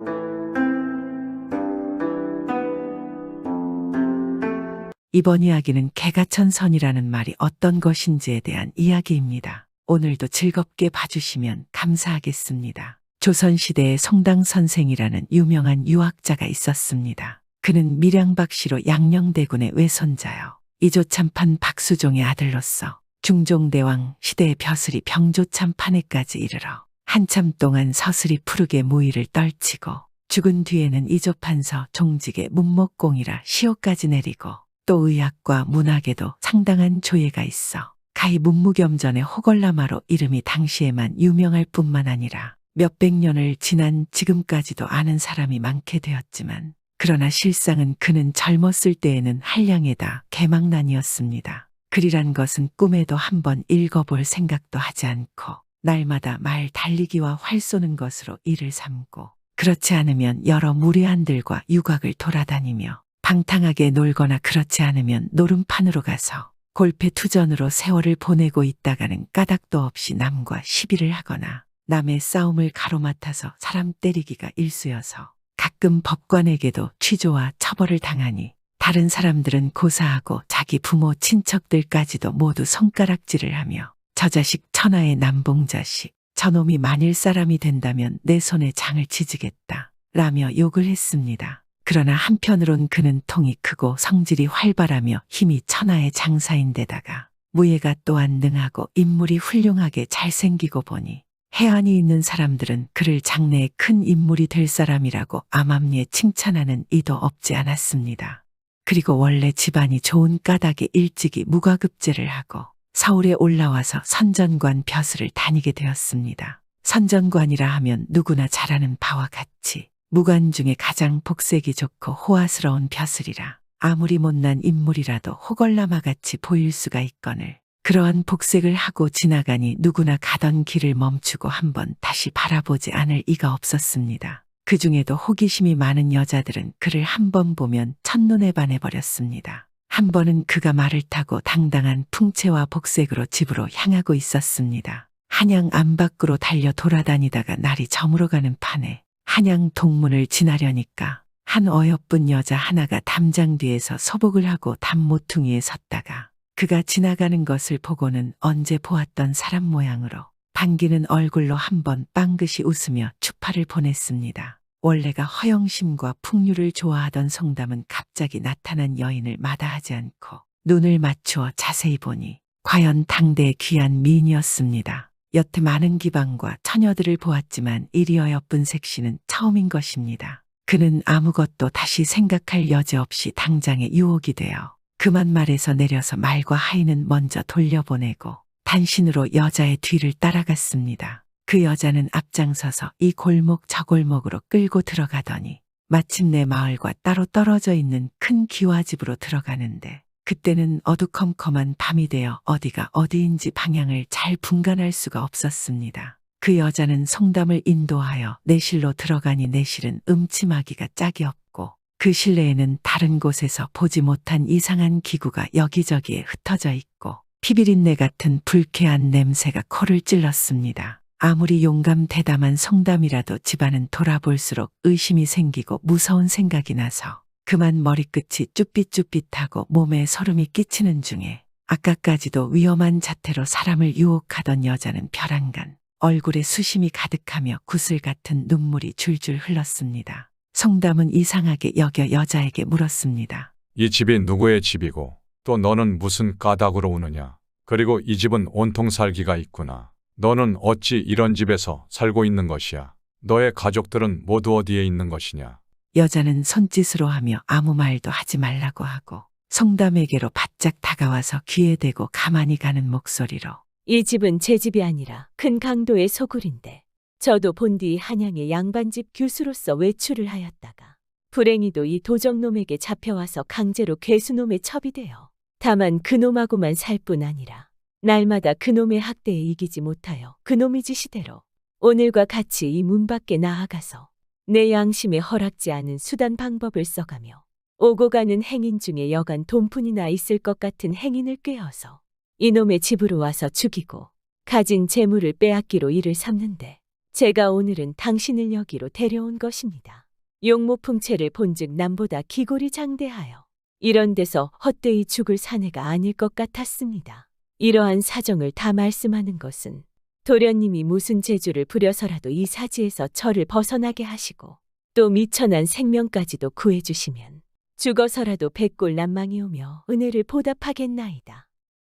이번 이야기는 개가천선이라는 말이 어떤 것인지에 대한 이야기입니다. 오늘도 즐겁게 봐주시면 감사하겠습니다. 조선시대에 송당선생이라는 유명한 유학자가 있었습니다. 그는 밀양박씨로 양녕대군의 외손자요. 이조참판 박수종의 아들로서 중종대왕 시대의 벼슬이 병조참판에까지 이르러 한참 동안 서슬이 푸르게 무의를 떨치고 죽은 뒤에는 이조판서 종직의 문목공이라 시호까지 내리고 또 의학과 문학에도 상당한 조예가 있어 가히 문무겸전의 호걸라마로 이름이 당시에만 유명할 뿐만 아니라 몇백 년을 지난 지금까지도 아는 사람이 많게 되었지만 그러나 실상은 그는 젊었을 때에는 한량에다 개망난이었습니다. 글이란 것은 꿈에도 한번 읽어볼 생각도 하지 않고 날마다 말 달리기와 활 쏘는 것으로 일을 삼고 그렇지 않으면 여러 무례한들과 유곽을 돌아다니며 방탕하게 놀거나 그렇지 않으면 노름판으로 가서 골패투전으로 세월을 보내고 있다가는 까닭도 없이 남과 시비를 하거나 남의 싸움을 가로맡아서 사람 때리기가 일쑤여서 가끔 법관에게도 취조와 처벌을 당하니 다른 사람들은 고사하고 자기 부모 친척들까지도 모두 손가락질을 하며 저 자식 천하의 남봉자식 저놈이 만일 사람이 된다면 내 손에 장을 치지겠다 라며 욕을 했습니다. 그러나 한편으론 그는 통이 크고 성질이 활발하며 힘이 천하의 장사인데다가 무예가 또한 능하고 인물이 훌륭하게 잘생기고 보니 해안이 있는 사람들은 그를 장래에 큰 인물이 될 사람이라고 암암리에 칭찬하는 이도 없지 않았습니다. 그리고 원래 집안이 좋은 까닭에 일찍이 무과급제를 하고 서울에 올라와서 선전관 벼슬을 다니게 되었습니다. 선전관이라 하면 누구나 잘 아는 바와 같이 무관 중에 가장 복색이 좋고 호화스러운 벼슬이라 아무리 못난 인물이라도 호걸라마같이 보일 수가 있거늘 그러한 복색을 하고 지나가니 누구나 가던 길을 멈추고 한번 다시 바라보지 않을 이가 없었습니다. 그 중에도 호기심이 많은 여자들은 그를 한 번 보면 첫눈에 반해버렸습니다. 한 번은 그가 말을 타고 당당한 풍채와 복색으로 집으로 향하고 있었습니다. 한양 안 밖으로 달려 돌아다니다가 날이 저물어가는 판에 한양 동문을 지나려니까 한 어여쁜 여자 하나가 담장 뒤에서 소복을 하고 담 모퉁이에 섰다가 그가 지나가는 것을 보고는 언제 보았던 사람 모양으로 반기는 얼굴로 한번 빵긋이 웃으며 추파를 보냈습니다. 원래가 허영심과 풍류를 좋아하던 송담은 갑자기 나타난 여인을 마다하지 않고 눈을 맞추어 자세히 보니 과연 당대의 귀한 미인이었습니다. 여태 많은 기방과 처녀들을 보았지만 이리 어여쁜 색시는 처음인 것입니다. 그는 아무것도 다시 생각할 여지 없이 당장에 유혹이 되어 그만 말에서 내려서 말과 하인은 먼저 돌려보내고 단신으로 여자의 뒤를 따라갔습니다. 그 여자는 앞장서서 이 골목 저 골목으로 끌고 들어가더니 마침내 마을과 따로 떨어져 있는 큰 기와집으로 들어가는데 그때는 어두컴컴한 밤이 되어 어디가 어디인지 방향을 잘 분간할 수가 없었습니다. 그 여자는 송담을 인도하여 내실로 들어가니 내실은 음침하기가 짝이 없고 그 실내에는 다른 곳에서 보지 못한 이상한 기구가 여기저기에 흩어져 있고 피비린내 같은 불쾌한 냄새가 코를 찔렀습니다. 아무리 용감 대담한 송담이라도 집안은 돌아볼수록 의심이 생기고 무서운 생각이 나서 그만 머리끝이 쭈삣쭈삣하고 몸에 소름이 끼치는 중에 아까까지도 위험한 자태로 사람을 유혹하던 여자는 벼랑간 얼굴에 수심이 가득하며 구슬 같은 눈물이 줄줄 흘렀습니다. 송담은 이상하게 여겨 여자에게 물었습니다. 이 집이 누구의 집이고 또 너는 무슨 까닭으로 오느냐. 그리고 이 집은 온통 살기가 있구나. 너는 어찌 이런 집에서 살고 있는 것이야. 너의 가족들은 모두 어디에 있는 것이냐. 여자는 손짓으로 하며 아무 말도 하지 말라고 하고 송담에게로 바짝 다가와서 귀에 대고 가만히 가는 목소리로 이 집은 제 집이 아니라 큰 강도의 소굴인데 저도 본디 한양의 양반집 교수로서 외출을 하였다가 불행히도 이 도적놈에게 잡혀와서 강제로 괴수놈에 첩이되어 다만 그놈하고만 살 뿐 아니라 날마다 그놈의 학대에 이기지 못하여 그놈의 지시대로 오늘과 같이 이 문 밖에 나아가서 내 양심에 허락지 않은 수단 방법을 써가며 오고 가는 행인 중에 여간 돈푼이나 있을 것 같은 행인을 꿰어서 이놈의 집으로 와서 죽이고 가진 재물을 빼앗기로 이를 삼는데 제가 오늘은 당신을 여기로 데려온 것입니다. 용모풍채를 본즉 남보다 기골이 장대하여 이런 데서 헛되이 죽을 사내가 아닐 것 같았습니다. 이러한 사정을 다 말씀하는 것은 도련님이 무슨 재주를 부려서라도 이 사지에서 저를 벗어나게 하시고 또 미천한 생명까지도 구해주시면 죽어서라도 백골난망이 오며 은혜를 보답하겠나이다.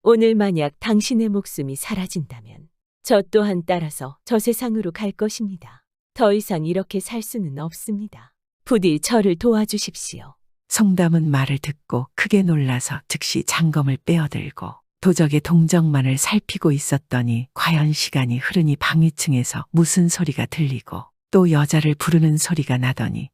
오늘 만약 당신의 목숨이 사라진다면 저 또한 따라서 저 세상으로 갈 것입니다. 더 이상 이렇게 살 수는 없습니다. 부디 저를 도와주십시오. 송담은 말을 듣고 크게 놀라서 즉시 장검을 빼어들고 도적의 동정만을 살피고 있었더니 과연 시간이 흐르니 방 위층에서 무슨 소리가 들리고 또 여자를 부르는 소리가 나더니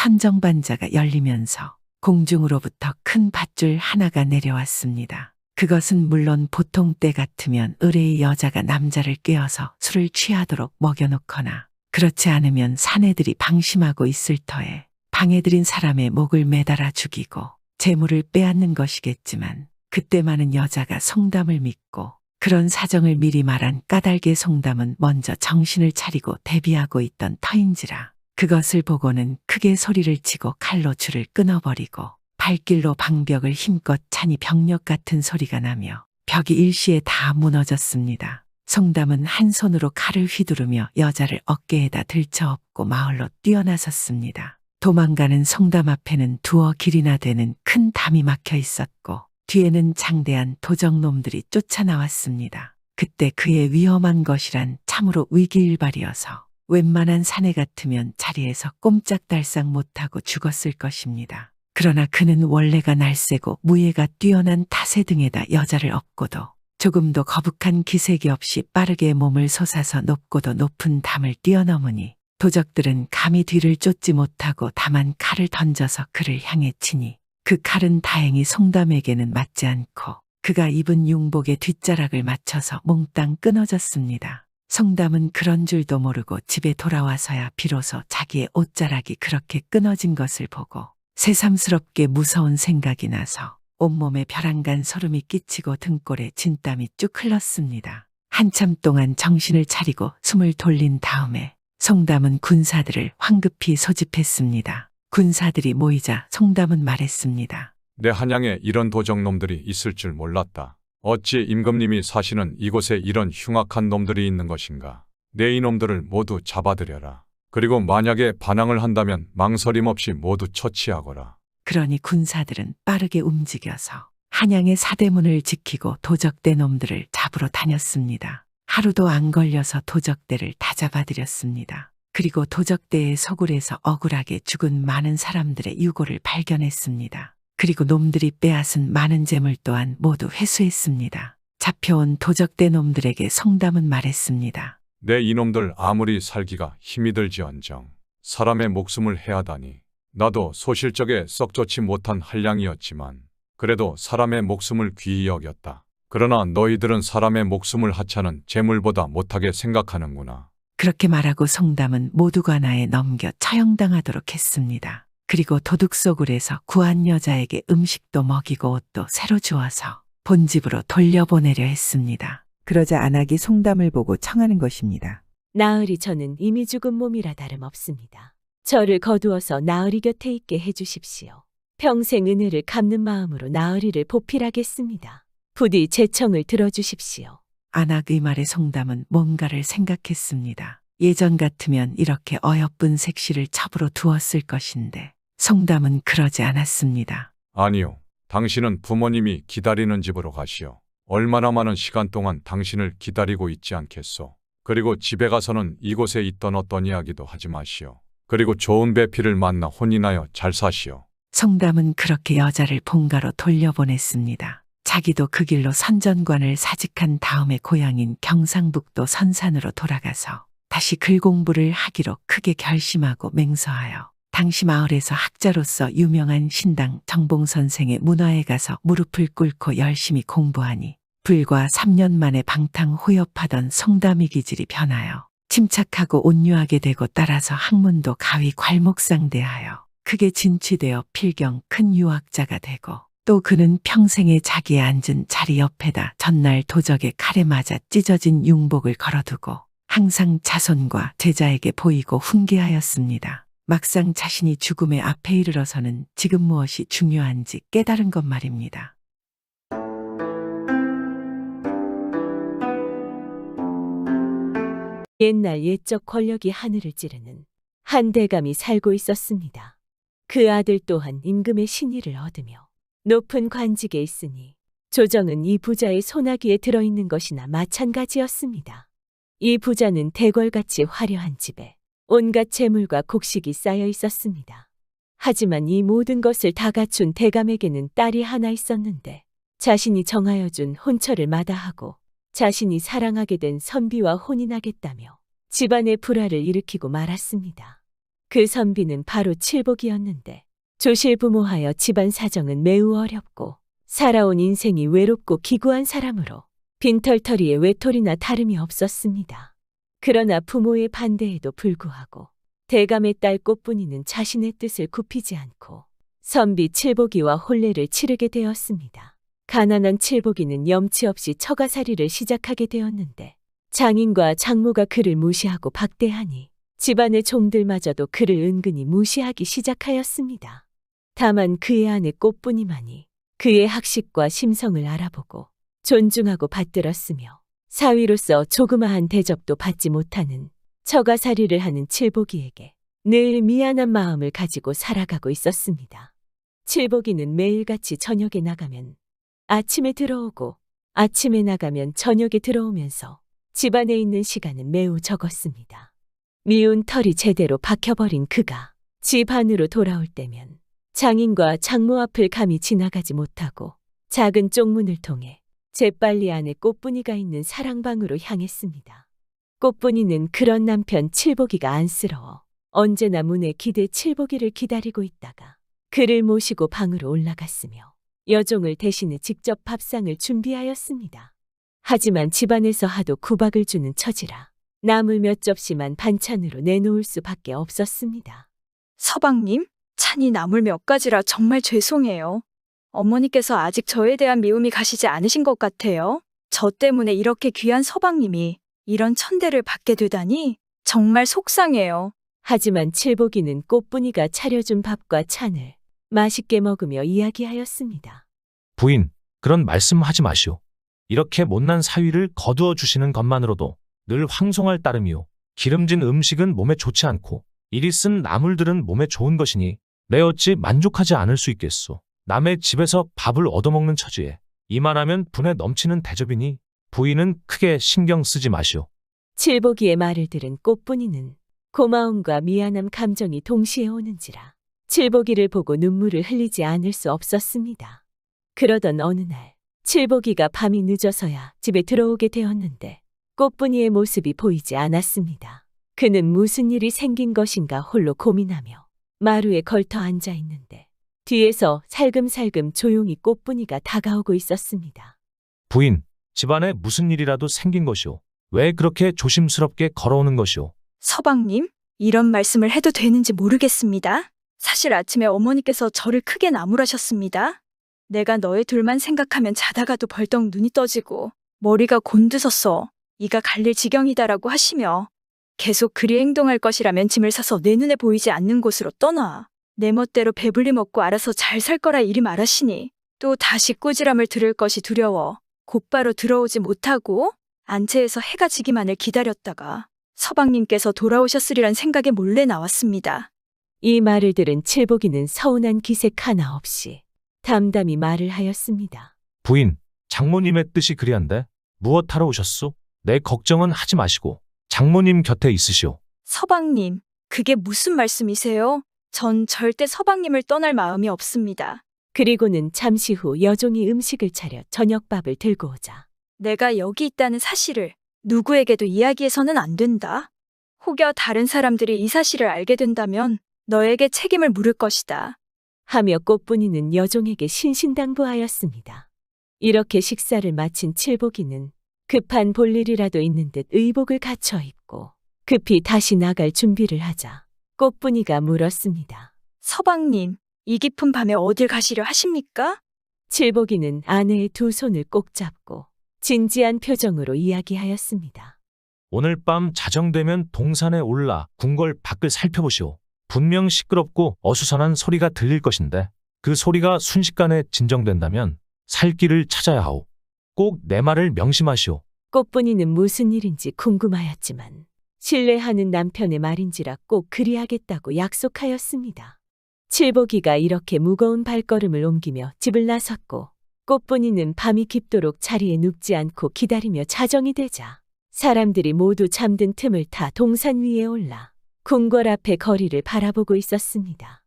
천정반자가 열리면서 공중으로부터 큰 밧줄 하나가 내려왔습니다. 그것은 물론 보통 때 같으면 의뢰의 여자가 남자를 꿰어서 술을 취하도록 먹여놓거나 그렇지 않으면 사내들이 방심하고 있을 터에 방해들인 사람의 목을 매달아 죽이고 재물을 빼앗는 것이겠지만 그때만은 여자가 송담을 믿고 그런 사정을 미리 말한 까닭의 송담은 먼저 정신을 차리고 대비하고 있던 터인지라 그것을 보고는 크게 소리를 치고 칼로 줄을 끊어버리고 발길로 방벽을 힘껏 차니 벽력 같은 소리가 나며 벽이 일시에 다 무너졌습니다. 송담은 한 손으로 칼을 휘두르며 여자를 어깨에다 들쳐업고 마을로 뛰어나섰습니다. 도망가는 송담 앞에는 두어 길이나 되는 큰 담이 막혀 있었고 뒤에는 장대한 도적놈들이 쫓아나왔습니다. 그때 그의 위험한 것이란 참으로 위기일발이어서 웬만한 사내 같으면 자리에서 꼼짝달싹 못하고 죽었을 것입니다. 그러나 그는 원래가 날쌔고 무예가 뛰어난 타세 등에다 여자를 업고도 조금도 거북한 기색이 없이 빠르게 몸을 솟아서 높고도 높은 담을 뛰어넘으니 도적들은 감히 뒤를 쫓지 못하고 다만 칼을 던져서 그를 향해 치니 그 칼은 다행히 송담에게는 맞지 않고 그가 입은 융복의 뒷자락을 맞춰서 몽땅 끊어졌습니다. 송담은 그런 줄도 모르고 집에 돌아와서야 비로소 자기의 옷자락이 그렇게 끊어진 것을 보고 새삼스럽게 무서운 생각이 나서 온몸에 벼랑간 소름이 끼치고 등골에 진땀이 쭉 흘렀습니다. 한참 동안 정신을 차리고 숨을 돌린 다음에 송담은 군사들을 황급히 소집했습니다. 군사들이 모이자 송담은 말했습니다. 내 한양에 이런 도적놈들이 있을 줄 몰랐다. 어찌 임금님이 사시는 이곳에 이런 흉악한 놈들이 있는 것인가. 내 이놈들을 모두 잡아들여라. 그리고 만약에 반항을 한다면 망설임 없이 모두 처치하거라. 그러니 군사들은 빠르게 움직여서 한양의 사대문을 지키고 도적대 놈들을 잡으러 다녔습니다. 하루도 안 걸려서 도적대를 다 잡아들였습니다. 그리고 도적대의 소굴에서 억울하게 죽은 많은 사람들의 유골을 발견했습니다. 그리고 놈들이 빼앗은 많은 재물 또한 모두 회수했습니다. 잡혀온 도적대 놈들에게 송담은 말했습니다. 내 이놈들 아무리 살기가 힘이 들지언정 사람의 목숨을 해하다니. 나도 소실적에 썩 좋지 못한 한량이었지만 그래도 사람의 목숨을 귀히 여겼다. 그러나 너희들은 사람의 목숨을 하찮은 재물보다 못하게 생각하는구나. 그렇게 말하고 송담은 모두 관아에 넘겨 처형당하도록 했습니다. 그리고 도둑소굴에서 구한 여자에게 음식도 먹이고 옷도 새로 주어서 본집으로 돌려보내려 했습니다. 그러자 안악이 송담을 보고 청하는 것입니다. 나으리 저는 이미 죽은 몸이라 다름없습니다. 저를 거두어서 나으리 곁에 있게 해주십시오. 평생 은혜를 갚는 마음으로 나으리를 보필하겠습니다. 부디 제 청을 들어주십시오. 안악의 말에 송담은 뭔가를 생각했습니다. 예전 같으면 이렇게 어여쁜 색시를 첩으로 두었을 것인데 송담은 그러지 않았습니다. 아니요. 당신은 부모님이 기다리는 집으로 가시오. 얼마나 많은 시간 동안 당신을 기다리고 있지 않겠소. 그리고 집에 가서는 이곳에 있던 어떤 이야기도 하지 마시오. 그리고 좋은 배필을 만나 혼인하여 잘 사시오. 송담은 그렇게 여자를 본가로 돌려보냈습니다. 자기도 그 길로 선전관을 사직한 다음에 고향인 경상북도 선산으로 돌아가서 다시 글 공부를 하기로 크게 결심하고 맹서하여 당시 마을에서 학자로서 유명한 신당 정봉 선생의 문화에 가서 무릎을 꿇고 열심히 공부하니 불과 3년 만에 방탕호협하던 송담의 기질이 변하여 침착하고 온유하게 되고 따라서 학문도 가히 괄목상대하여 크게 진취되어 필경 큰 유학자가 되고 또 그는 평생에 자기의 앉은 자리 옆에다 전날 도적의 칼에 맞아 찢어진 융복을 걸어두고 항상 자손과 제자에게 보이고 훈계하였습니다. 막상 자신이 죽음의 앞에 이르러서는 지금 무엇이 중요한지 깨달은 것 말입니다. 옛날 옛적 권력이 하늘을 찌르는 한 대감이 살고 있었습니다. 그 아들 또한 임금의 신의를 얻으며 높은 관직에 있으니 조정은 이 부자의 소나기에 들어있는 것이나 마찬가지였습니다. 이 부자는 대궐같이 화려한 집에 온갖 재물과 곡식이 쌓여 있었습니다. 하지만 이 모든 것을 다 갖춘 대감에게는 딸이 하나 있었는데 자신이 정하여 준 혼처를 마다하고 자신이 사랑하게 된 선비와 혼인하겠다며 집안의 불화를 일으키고 말았습니다. 그 선비는 바로 칠복이었는데 조실부모하여 집안 사정은 매우 어렵고 살아온 인생이 외롭고 기구한 사람으로 빈털터리에 외톨이나 다름이 없었습니다. 그러나 부모의 반대에도 불구하고 대감의 딸 꽃분이는 자신의 뜻을 굽히지 않고 선비 칠복이와 혼례를 치르게 되었습니다. 가난한 칠복이는 염치 없이 처가살이를 시작하게 되었는데 장인과 장모가 그를 무시하고 박대하니 집안의 종들마저도 그를 은근히 무시하기 시작하였습니다. 다만 그의 아내 꽃분이만이 그의 학식과 심성을 알아보고 존중하고 받들었으며 사위로서 조그마한 대접도 받지 못하는 처가살이를 하는 칠복이에게 늘 미안한 마음을 가지고 살아가고 있었습니다. 칠복이는 매일같이 저녁에 나가면 아침에 들어오고 아침에 나가면 저녁에 들어오면서 집안에 있는 시간은 매우 적었습니다. 미운 털이 제대로 박혀버린 그가 집 안으로 돌아올 때면 장인과 장모 앞을 감히 지나가지 못하고 작은 쪽문을 통해 재빨리 안에 꽃분이가 있는 사랑방으로 향했습니다. 꽃분이는 그런 남편 칠복이가 안쓰러워 언제나 문에 기대 칠복이를 기다리고 있다가 그를 모시고 방으로 올라갔으며 여종을 대신해 직접 밥상을 준비하였습니다. 하지만 집안에서 하도 구박을 주는 처지라 나물 몇 접시만 반찬으로 내놓을 수밖에 없었습니다. 서방님, 찬이 나물 몇 가지라 정말 죄송해요. 어머니께서 아직 저에 대한 미움이 가시지 않으신 것 같아요. 저 때문에 이렇게 귀한 서방님이 이런 천대를 받게 되다니 정말 속상해요. 하지만 칠복이는 꽃분이가 차려준 밥과 찬을 맛있게 먹으며 이야기하였습니다. 부인, 그런 말씀하지 마시오. 이렇게 못난 사위를 거두어 주시는 것만으로도 늘 황송할 따름이오. 기름진 음식은 몸에 좋지 않고 이리 쓴 나물들은 몸에 좋은 것이니 내 어찌 만족하지 않을 수 있겠소. 남의 집에서 밥을 얻어먹는 처지에 이만하면 분에 넘치는 대접이니 부인은 크게 신경 쓰지 마시오. 칠복이의 말을 들은 꽃분이는 고마움과 미안함 감정이 동시에 오는지라 칠복이를 보고 눈물을 흘리지 않을 수 없었습니다. 그러던 어느 날 칠복이가 밤이 늦어서야 집에 들어오게 되었는데 꽃분이의 모습이 보이지 않았습니다. 그는 무슨 일이 생긴 것인가 홀로 고민하며 마루에 걸터 앉아 있는데 뒤에서 살금살금 조용히 꽃분이가 다가오고 있었습니다. 부인, 집안에 무슨 일이라도 생긴 것이오. 왜 그렇게 조심스럽게 걸어오는 것이오? 서방님, 이런 말씀을 해도 되는지 모르겠습니다. 사실 아침에 어머니께서 저를 크게 나무라셨습니다. 내가 너희 둘만 생각하면 자다가도 벌떡 눈이 떠지고 머리가 곤두섰어. 이가 갈릴 지경이다라고 하시며 계속 그리 행동할 것이라면 짐을 사서 내 눈에 보이지 않는 곳으로 떠나. 내 멋대로 배불리 먹고 알아서 잘 살 거라 이리 말하시니 또 다시 꾸지람을 들을 것이 두려워 곧바로 들어오지 못하고 안채에서 해가 지기만을 기다렸다가 서방님께서 돌아오셨으리란 생각에 몰래 나왔습니다. 이 말을 들은 칠복이는 서운한 기색 하나 없이 담담히 말을 하였습니다. 부인, 장모님의 뜻이 그리한데 무엇하러 오셨소? 내 걱정은 하지 마시고 장모님 곁에 있으시오. 서방님, 그게 무슨 말씀이세요? 전 절대 서방님을 떠날 마음이 없습니다. 그리고는 잠시 후 여종이 음식을 차려 저녁밥을 들고 오자 내가 여기 있다는 사실을 누구에게도 이야기해서는 안 된다. 혹여 다른 사람들이 이 사실을 알게 된다면 너에게 책임을 물을 것이다. 하며 꽃분이는 여종에게 신신당부하였습니다. 이렇게 식사를 마친 칠복이는 급한 볼일이라도 있는 듯 의복을 갖춰 입고 급히 다시 나갈 준비를 하자 꽃분이가 물었습니다. 서방님, 이 깊은 밤에 어딜 가시려 하십니까? 칠복이는 아내의 두 손을 꼭 잡고 진지한 표정으로 이야기하였습니다. 오늘 밤 자정되면 동산에 올라 궁궐 밖을 살펴보시오. 분명 시끄럽고 어수선한 소리가 들릴 것인데 그 소리가 순식간에 진정된다면 살 길을 찾아야 하오. 꼭 내 말을 명심하시오. 꽃분이는 무슨 일인지 궁금하였지만 신뢰하는 남편의 말인지라 꼭 그리하겠다고 약속하였습니다. 칠복이가 이렇게 무거운 발걸음을 옮기며 집을 나섰고 꽃분이는 밤이 깊도록 자리에 눕지 않고 기다리며 자정이 되자 사람들이 모두 잠든 틈을 타 동산 위에 올라 궁궐 앞의 거리를 바라보고 있었습니다.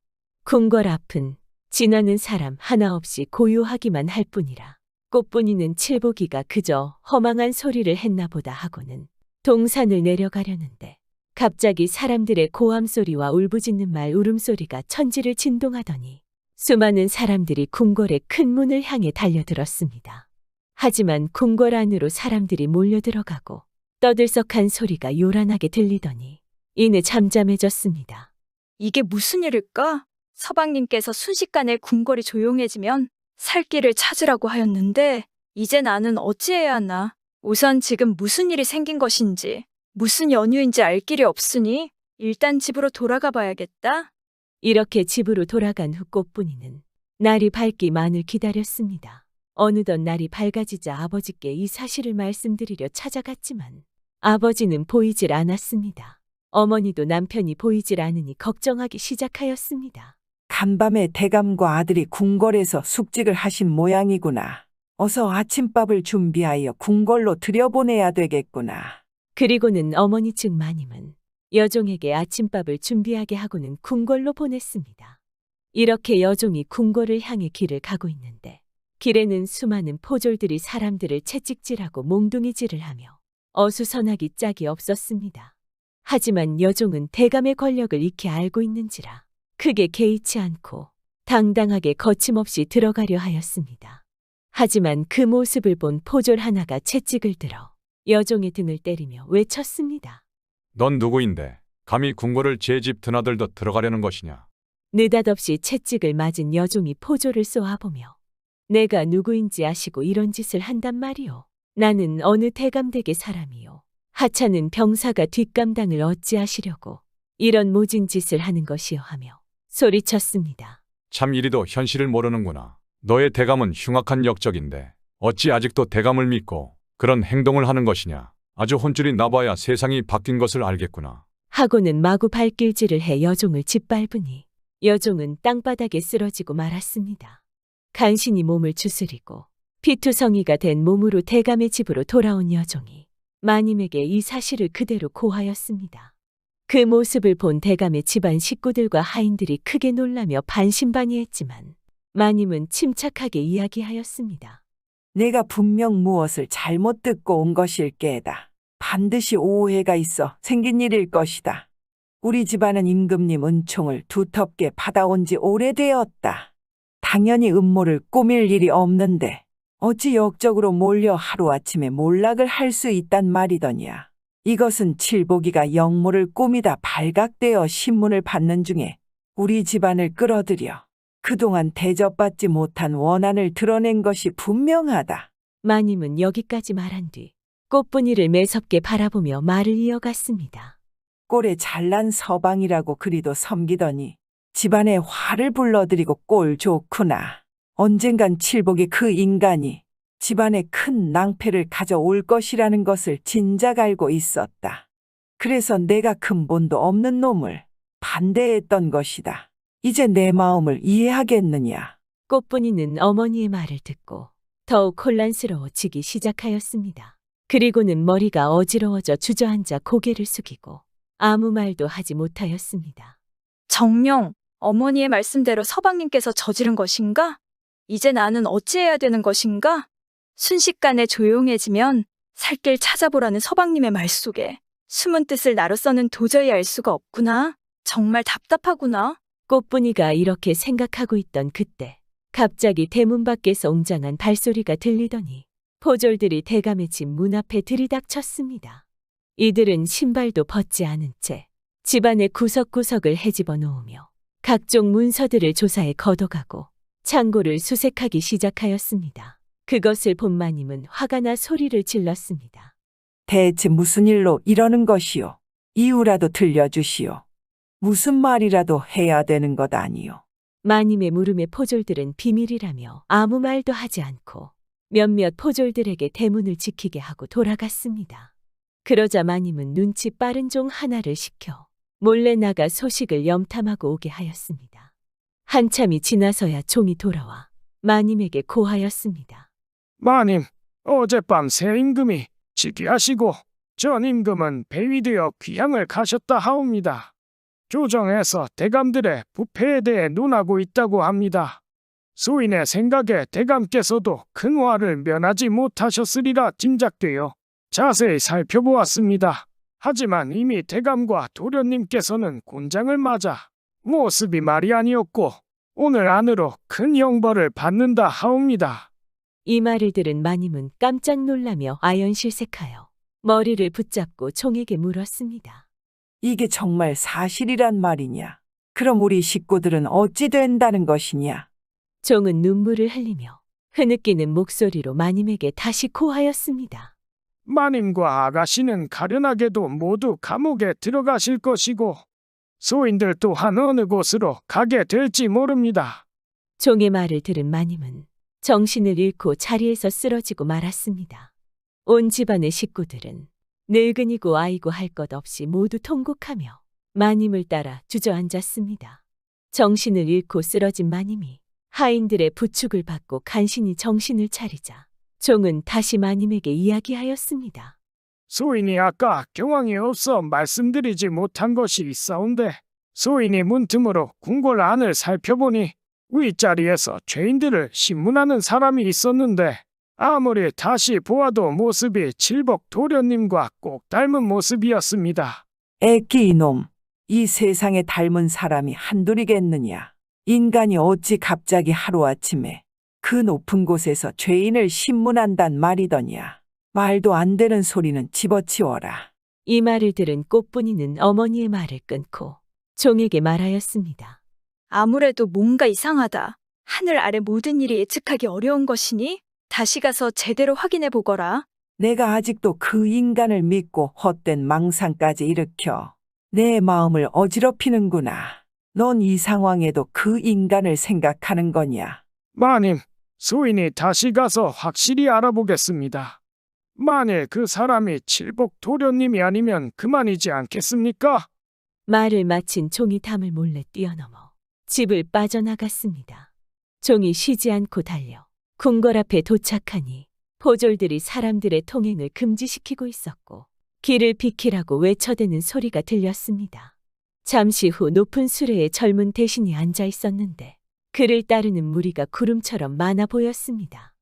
궁궐 앞은 지나는 사람 하나 없이 고요하기만 할 뿐이라 꽃분이는 칠복이가 그저 허망한 소리를 했나 보다 하고는 동산을 내려가려는데 갑자기 사람들의 고함 소리와 울부짖는 말 울음소리가 천지를 진동하더니 수많은 사람들이 궁궐의 큰 문을 향해 달려들었습니다. 하지만 궁궐 안으로 사람들이 몰려들어가고 떠들썩한 소리가 요란하게 들리더니 이내 잠잠해졌습니다. 이게 무슨 일일까? 서방님께서 순식간에 궁궐이 조용해지면 살 길을 찾으라고 하였는데 이제 나는 어찌해야 하나? 우선 지금 무슨 일이 생긴 것인지 무슨 연유인지 알 길이 없으니 일단 집으로 돌아가 봐야겠다. 이렇게 집으로 돌아간 후 꽃분이는 날이 밝기만을 기다렸습니다. 어느덧 날이 밝아지자 아버지께 이 사실을 말씀드리려 찾아갔지만 아버지는 보이질 않았습니다. 어머니도 남편이 보이질 않으니 걱정하기 시작하였습니다. 간밤에 대감과 아들이 궁궐에서 숙직을 하신 모양이구나. 어서 아침밥을 준비하여 궁궐로 들여보내야 되겠구나. 그리고는 어머니 측 마님은 여종에게 아침밥을 준비하게 하고는 궁궐로 보냈습니다. 이렇게 여종이 궁궐을 향해 길을 가고 있는데 길에는 수많은 포졸들이 사람들을 채찍질하고 몽둥이질을 하며 어수선하기 짝이 없었습니다. 하지만 여종은 대감의 권력을 익히 알고 있는지라 크게 개의치 않고 당당하게 거침없이 들어가려 하였습니다. 하지만 그 모습을 본 포졸 하나가 채찍을 들어 여종의 등을 때리며 외쳤습니다. 넌 누구인데 감히 궁궐을 제 집 드나들더 들어가려는 것이냐? 느닷없이 채찍을 맞은 여종이 포졸을 쏘아보며 내가 누구인지 아시고 이런 짓을 한단 말이오. 나는 어느 대감댁의 사람이오. 하찮은 병사가 뒷감당을 어찌하시려고 이런 모진 짓을 하는 것이오 하며 소리쳤습니다. 참 이리도 현실을 모르는구나. 너의 대감은 흉악한 역적인데 어찌 아직도 대감을 믿고 그런 행동을 하는 것이냐. 아주 혼쭐이 나봐야 세상이 바뀐 것을 알겠구나. 하고는 마구 발길질을 해 여종을 짓밟으니 여종은 땅바닥에 쓰러지고 말았습니다. 간신히 몸을 추스리고 피투성이가 된 몸으로 대감의 집으로 돌아온 여종이 마님에게 이 사실을 그대로 고하였습니다. 그 모습을 본 대감의 집안 식구들과 하인들이 크게 놀라며 반신반의했지만 마님은 침착하게 이야기하였습니다. 내가 분명 무엇을 잘못 듣고 온 것일게다. 반드시 오해가 있어 생긴 일일 것이다. 우리 집안은 임금님 은총을 두텁게 받아온 지 오래되었다. 당연히 음모를 꾸밀 일이 없는데 어찌 역적으로 몰려 하루아침에 몰락을 할 수 있단 말이더냐. 이것은 칠복이가 역모를 꾸미다 발각되어 신문을 받는 중에 우리 집안을 끌어들여 그동안 대접받지 못한 원한을 드러낸 것이 분명하다. 마님은 여기까지 말한 뒤 꽃분이를 매섭게 바라보며 말을 이어갔습니다. 꼴에 잘난 서방이라고 그리도 섬기더니 집안에 화를 불러들이고 꼴 좋구나. 언젠간 칠복이 그 인간이 집안에 큰 낭패를 가져올 것이라는 것을 진작 알고 있었다. 그래서 내가 근본도 없는 놈을 반대했던 것이다. 이제 내 마음을 이해하겠느냐? 꽃분이는 어머니의 말을 듣고 더욱 혼란스러워지기 시작하였습니다. 그리고는 머리가 어지러워져 주저앉아 고개를 숙이고 아무 말도 하지 못하였습니다. 정녕, 어머니의 말씀대로 서방님께서 저지른 것인가? 이제 나는 어찌해야 되는 것인가? 순식간에 조용해지면 살 길 찾아보라는 서방님의 말 속에 숨은 뜻을 나로서는 도저히 알 수가 없구나. 정말 답답하구나. 꽃분이가 이렇게 생각하고 있던 그때 갑자기 대문 밖에서 웅장한 발소리가 들리더니 포졸들이 대감의 집 문 앞에 들이닥쳤습니다. 이들은 신발도 벗지 않은 채 집안의 구석구석을 헤집어 놓으며 각종 문서들을 조사해 걷어가고 창고를 수색하기 시작하였습니다. 그것을 본 마님은 화가 나 소리를 질렀습니다. 대체 무슨 일로 이러는 것이오? 이유라도 들려주시오. 무슨 말이라도 해야 되는 것 아니오? 마님의 물음에 포졸들은 비밀이라며 아무 말도 하지 않고 몇몇 포졸들에게 대문을 지키게 하고 돌아갔습니다. 그러자 마님은 눈치 빠른 종 하나를 시켜 몰래 나가 소식을 염탐하고 오게 하였습니다. 한참이 지나서야 종이 돌아와 마님에게 고하였습니다. 마님, 어젯밤 새 임금이 즉위하시고 전 임금은 배위되어 귀향을 가셨다 하옵니다. 조정에서 대감들의 부패에 대해 논하고 있다고 합니다. 소인의 생각에 대감께서도 큰 화를 면하지 못하셨으리라 짐작되어 자세히 살펴보았습니다. 하지만 이미 대감과 도련님께서는 곤장을 맞아 모습이 말이 아니었고 오늘 안으로 큰 형벌을 받는다 하옵니다. 이 말을 들은 마님은 깜짝 놀라며 아연실색하여 머리를 붙잡고 종에게 물었습니다. 이게 정말 사실이란 말이냐? 그럼 우리 식구들은 어찌 된다는 것이냐? 종은 눈물을 흘리며 흐느끼는 목소리로 마님에게 다시 고하였습니다. 마님과 아가씨는 가련하게도 모두 감옥에 들어가실 것이고 소인들 또한 어느 곳으로 가게 될지 모릅니다. 종의 말을 들은 마님은 정신을 잃고 자리에서 쓰러지고 말았습니다. 온 집안의 식구들은 늙은이고 아이고 할 것 없이 모두 통곡하며 마님을 따라 주저앉았습니다. 정신을 잃고 쓰러진 마님이 하인들의 부축을 받고 간신히 정신을 차리자 종은 다시 마님에게 이야기하였습니다. 소인이 아까 경황이 없어 말씀드리지 못한 것이 있사온데 소인이 문틈으로 궁궐 안을 살펴보니 윗자리에서 죄인들을 신문하는 사람이 있었는데 아무리 다시 보아도 모습이 칠복 도련님과 꼭 닮은 모습이었습니다. 애끼 이놈, 이 세상에 닮은 사람이 한둘이겠느냐? 인간이 어찌 갑자기 하루아침에 그 높은 곳에서 죄인을 신문한단 말이더냐? 말도 안 되는 소리는 집어치워라. 이 말을 들은 꽃분이는 어머니의 말을 끊고 종에게 말하였습니다. 아무래도 뭔가 이상하다. 하늘 아래 모든 일이 예측하기 어려운 것이니 다시 가서 제대로 확인해 보거라. 내가 아직도 그 인간을 믿고 헛된 망상까지 일으켜 내 마음을 어지럽히는구나. 넌 이 상황에도 그 인간을 생각하는 거냐? 마님, 소인이 다시 가서 확실히 알아보겠습니다. 만일 그 사람이 칠복 도련님이 아니면 그만이지 않겠습니까? 말을 마친 종이 담을 몰래 뛰어넘어 집을 빠져나갔습니다. 종이 쉬지 않고 달려 궁궐 앞에 도착하니 포졸들이 사람들의 통행을 금지시키고 있었고 길을 비키라고 외쳐대는 소리가 들렸습니다. 잠시 후 높은 수레에 젊은 대신이 앉아 있었는데 그를 따르는 무리가 구름처럼 많아 보였습니다.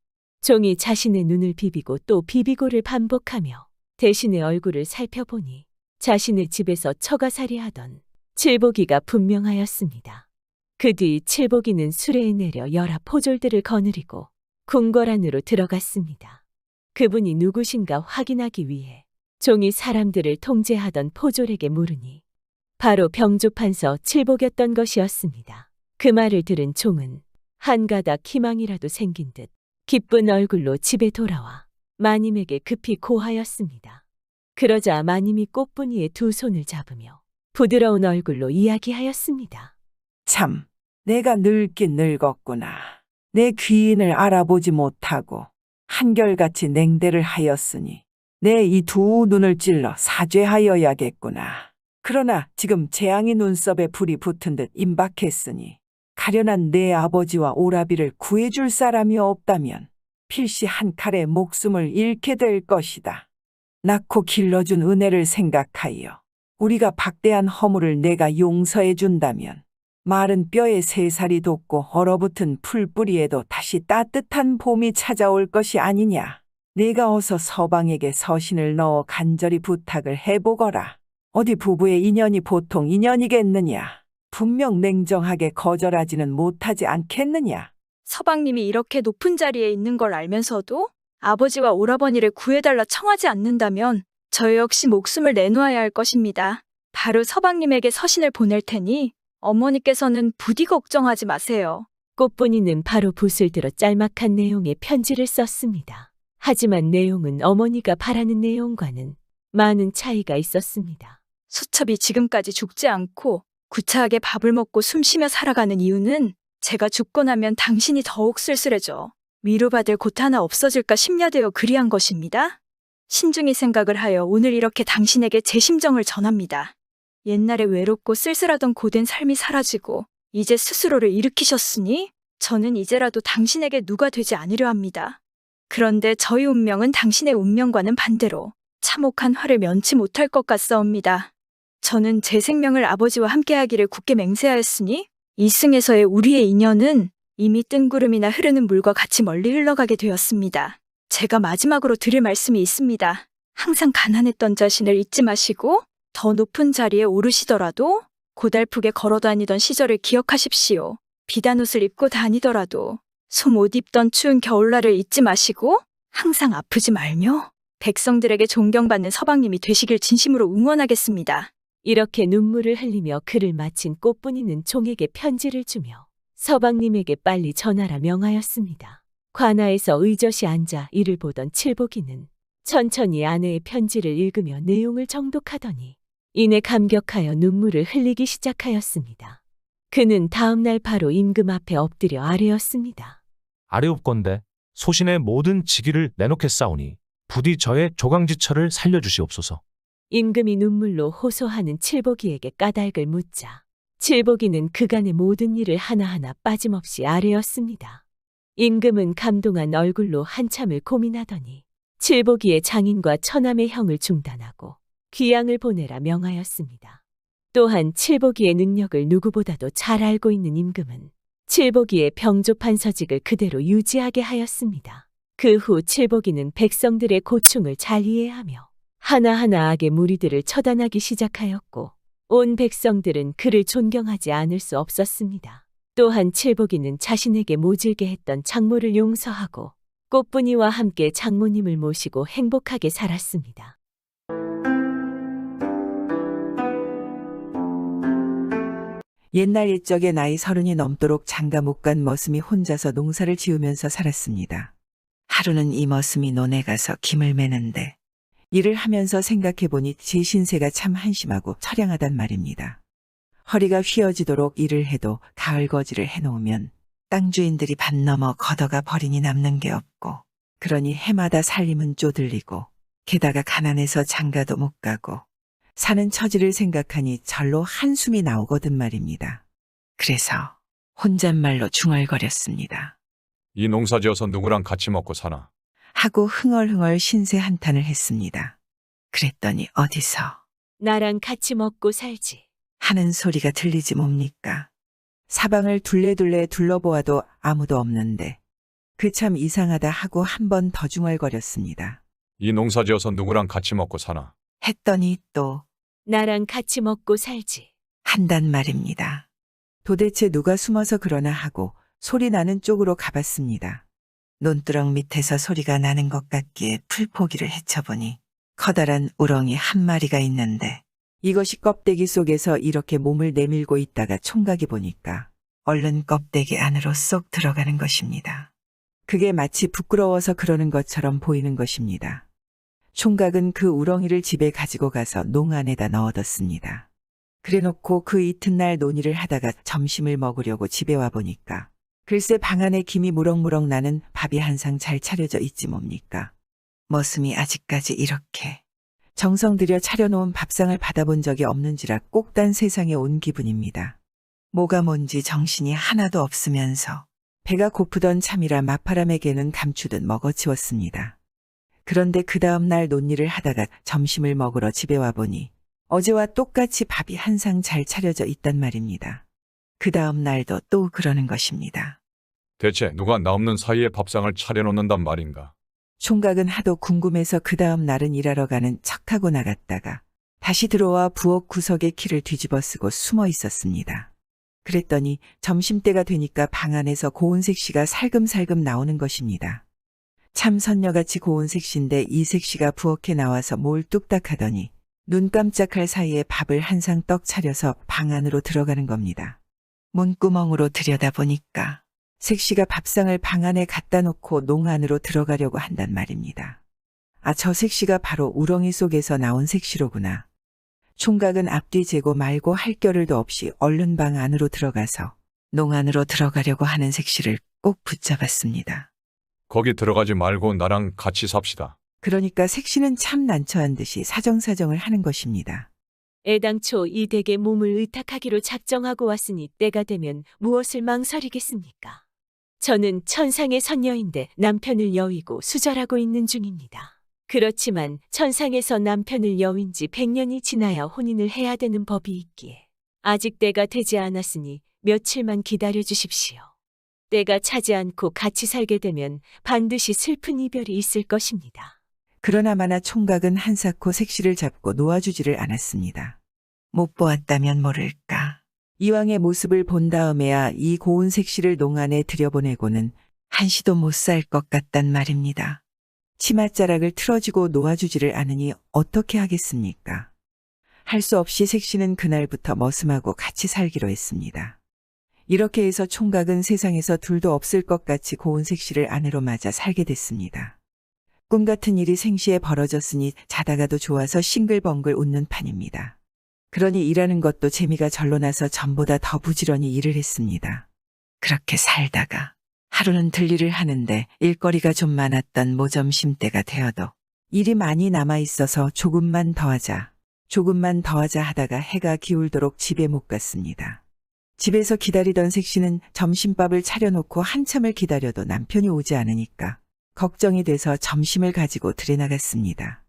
종이 자신의 눈을 비비고 또 비비고를 반복하며 대신의 얼굴을 살펴보니 자신의 집에서 처가살이하던 칠복이가 분명하였습니다. 그 뒤 칠복이는 수레에 내려 여러 포졸들을 거느리고 궁궐 안으로 들어갔습니다. 그분이 누구신가 확인하기 위해 종이 사람들을 통제하던 포졸에게 물으니 바로 병조판서 칠복이었던 것이었습니다. 그 말을 들은 종은 한 가닥 희망이라도 생긴 듯 기쁜 얼굴로 집에 돌아와 마님에게 급히 고하였습니다. 그러자 마님이 꽃분이의 두 손을 잡으며 부드러운 얼굴로 이야기하였습니다. 참, 내가 늙긴 늙었구나. 내 귀인을 알아보지 못하고 한결같이 냉대를 하였으니 내 이 두 눈을 찔러 사죄하여야겠구나. 그러나 지금 재앙이 눈썹에 불이 붙은 듯 임박했으니 가련한 내 아버지와 오라비를 구해줄 사람이 없다면 필시 한 칼에 목숨을 잃게 될 것이다. 낳고 길러준 은혜를 생각하여 우리가 박대한 허물을 내가 용서해 준다면 마른 뼈에 새살이 돋고 얼어붙은 풀뿌리에도 다시 따뜻한 봄이 찾아올 것이 아니냐. 네가 어서 서방에게 서신을 넣어 간절히 부탁을 해보거라. 어디 부부의 인연이 보통 인연이겠느냐. 분명 냉정하게 거절하지는 못하지 않겠느냐. 서방님이 이렇게 높은 자리에 있는 걸 알면서도 아버지와 오라버니를 구해달라 청하지 않는다면 저 역시 목숨을 내놓아야 할 것입니다. 바로 서방님에게 서신을 보낼 테니 어머니께서는 부디 걱정하지 마세요. 꽃분이는 바로 붓을 들어 짤막한 내용의 편지를 썼습니다. 하지만 내용은 어머니가 바라는 내용과는 많은 차이가 있었습니다. 수첩이 지금까지 죽지 않고 구차하게 밥을 먹고 숨쉬며 살아가는 이유는 제가 죽고 나면 당신이 더욱 쓸쓸해져 위로받을 곳 하나 없어질까 심려되어 그리한 것입니다. 신중히 생각을 하여 오늘 이렇게 당신에게 제 심정을 전합니다. 옛날에 외롭고 쓸쓸하던 고된 삶이 사라지고 이제 스스로를 일으키셨으니 저는 이제라도 당신에게 누가 되지 않으려 합니다. 그런데 저희 운명은 당신의 운명과는 반대로 참혹한 화를 면치 못할 것 같사옵니다. 저는 제 생명을 아버지와 함께하기를 굳게 맹세하였으니 이승에서의 우리의 인연은 이미 뜬구름이나 흐르는 물과 같이 멀리 흘러가게 되었습니다. 제가 마지막으로 드릴 말씀이 있습니다. 항상 가난했던 자신을 잊지 마시고 더 높은 자리에 오르시더라도 고달프게 걸어다니던 시절을 기억하십시오. 비단 옷을 입고 다니더라도 솜옷 입던 추운 겨울날을 잊지 마시고 항상 아프지 말며 백성들에게 존경받는 서방님이 되시길 진심으로 응원하겠습니다. 이렇게 눈물을 흘리며 글을 마친 꽃분이는 종에게 편지를 주며 서방님에게 빨리 전하라 명하였습니다. 관아에서 의젓이 앉아 이를 보던 칠복이는 천천히 아내의 편지를 읽으며 내용을 정독하더니 이내 감격하여 눈물을 흘리기 시작하였습니다. 그는 다음 날 바로 임금 앞에 엎드려 아뢰었습니다. 아뢰옵건대 소신의 모든 직위를 내놓겠사오니 부디 저의 조강지처를 살려주시옵소서. 임금이 눈물로 호소하는 칠복이에게 까닭을 묻자 칠복이는 그간의 모든 일을 하나하나 빠짐없이 아뢰었습니다. 임금은 감동한 얼굴로 한참을 고민하더니 칠복이의 장인과 처남의 형을 중단하고 귀양을 보내라 명하였습니다. 또한 칠복이의 능력을 누구보다도 잘 알고 있는 임금은 칠복이의 병조판 서직을 그대로 유지하게 하였습니다. 그 후 칠복이는 백성들의 고충을 잘 이해하며 하나하나 악의 무리들을 처단하기 시작하였고 온 백성들은 그를 존경하지 않을 수 없었습니다. 또한 칠복이는 자신에게 모질게 했던 장모를 용서하고 꽃분이와 함께 장모님을 모시고 행복하게 살았습니다. 옛날 옛적에 나이 30이 넘도록 장가 못 간 머슴이 혼자서 농사를 지으면서 살았습니다. 하루는 이 머슴이 논에 가서 김을 매는데 일을 하면서 생각해보니 제 신세가 참 한심하고 처량하단 말입니다. 허리가 휘어지도록 일을 해도 가을 거지를 해놓으면 땅 주인들이 반 넘어 걷어가 버리니 남는 게 없고 그러니 해마다 살림은 쪼들리고 게다가 가난해서 장가도 못 가고 사는 처지를 생각하니 절로 한숨이 나오거든 말입니다. 그래서 혼잣말로 중얼거렸습니다. 이 농사지어서 누구랑 같이 먹고 사나? 하고 흥얼흥얼 신세 한탄을 했습니다. 그랬더니 어디서 나랑 같이 먹고 살지 하는 소리가 들리지 뭡니까? 사방을 둘레둘레 둘러보아도 아무도 없는데 그 참 이상하다 하고 한 번 더 중얼거렸습니다. 이 농사지어서 누구랑 같이 먹고 사나? 했더니 또 나랑 같이 먹고 살지 한단 말입니다. 도대체 누가 숨어서 그러나 하고 소리 나는 쪽으로 가봤습니다. 논두렁 밑에서 소리가 나는 것 같기에 풀포기를 헤쳐보니 커다란 우렁이 한 마리가 있는데 이것이 껍데기 속에서 이렇게 몸을 내밀고 있다가 총각이 보니까 얼른 껍데기 안으로 쏙 들어가는 것입니다. 그게 마치 부끄러워서 그러는 것처럼 보이는 것입니다. 총각은 그 우렁이를 집에 가지고 가서 농 안에다 넣어뒀습니다. 그래놓고 그 이튿날 논의를 하다가 점심을 먹으려고 집에 와보니까 글쎄 방 안에 김이 무럭무럭 나는 밥이 한 상 잘 차려져 있지 뭡니까. 머슴이 아직까지 이렇게 정성 들여 차려놓은 밥상을 받아본 적이 없는지라 꼭단 세상에 온 기분입니다. 뭐가 뭔지 정신이 하나도 없으면서 배가 고프던 참이라 마파람에게는 감추듯 먹어치웠습니다. 그런데 그 다음 날 논일을 하다가 점심을 먹으러 집에 와보니 어제와 똑같이 밥이 한 상 잘 차려져 있단 말입니다. 그 다음 날도 또 그러는 것입니다. 대체 누가 나 없는 사이에 밥상을 차려놓는단 말인가? 총각은 하도 궁금해서 그 다음 날은 일하러 가는 척하고 나갔다가 다시 들어와 부엌 구석에 키를 뒤집어 쓰고 숨어 있었습니다. 그랬더니 점심때가 되니까 방 안에서 고은색 씨가 살금살금 나오는 것입니다. 참 선녀같이 고은색 씨인데 이색 씨가 부엌에 나와서 뭘 뚝딱 하더니 눈 깜짝할 사이에 밥을 한 상 떡 차려서 방 안으로 들어가는 겁니다. 문구멍으로 들여다보니까 색 씨가 밥상을 방 안에 갖다 놓고 농 안으로 들어가려고 한단 말입니다. 아, 저 색 씨가 바로 우렁이 속에서 나온 색 씨로구나. 총각은 앞뒤 재고 말고 할 겨를도 없이 얼른 방 안으로 들어가서 농 안으로 들어가려고 하는 색 씨를 꼭 붙잡았습니다. 거기 들어가지 말고 나랑 같이 삽시다. 그러니까 색 씨는 참 난처한 듯이 사정사정을 하는 것입니다. 애당초 이 댁에 몸을 의탁하기로 작정하고 왔으니 때가 되면 무엇을 망설이겠습니까? 저는 천상의 선녀인데 남편을 여위고 수절하고 있는 중입니다. 그렇지만 천상에서 남편을 여윈 지 100년이 지나야 혼인을 해야 되는 법이 있기에 아직 때가 되지 않았으니 며칠만 기다려 주십시오. 때가 차지 않고 같이 살게 되면 반드시 슬픈 이별이 있을 것입니다. 그러나 마나 총각은 한사코 색 씨를 잡고 놓아주지를 않았습니다. 못 보았다면 모를까. 이왕의 모습을 본 다음에야 이 고운 색 씨를 농 안에 들여보내고는 한시도 못 살 것 같단 말입니다. 치맛자락을 틀어주고 놓아주지를 않으니 어떻게 하겠습니까? 할 수 없이 색 씨는 그날부터 머슴하고 같이 살기로 했습니다. 이렇게 해서 총각은 세상에서 둘도 없을 것 같이 고운 색 씨를 아내로 맞아 살게 됐습니다. 꿈 같은 일이 생시에 벌어졌으니 자다가도 좋아서 싱글벙글 웃는 판입니다. 그러니 일하는 것도 재미가 절로 나서 전보다 더 부지런히 일을 했습니다. 그렇게 살다가 하루는 들일을 하는데 일거리가 좀 많았던 모점심 때가 되어도 일이 많이 남아있어서 조금만 더 하자 하다가 해가 기울도록 집에 못 갔습니다. 집에서 기다리던 색시는 점심밥을 차려놓고 한참을 기다려도 남편이 오지 않으니까 걱정이 돼서 점심을 가지고 들에 나갔습니다.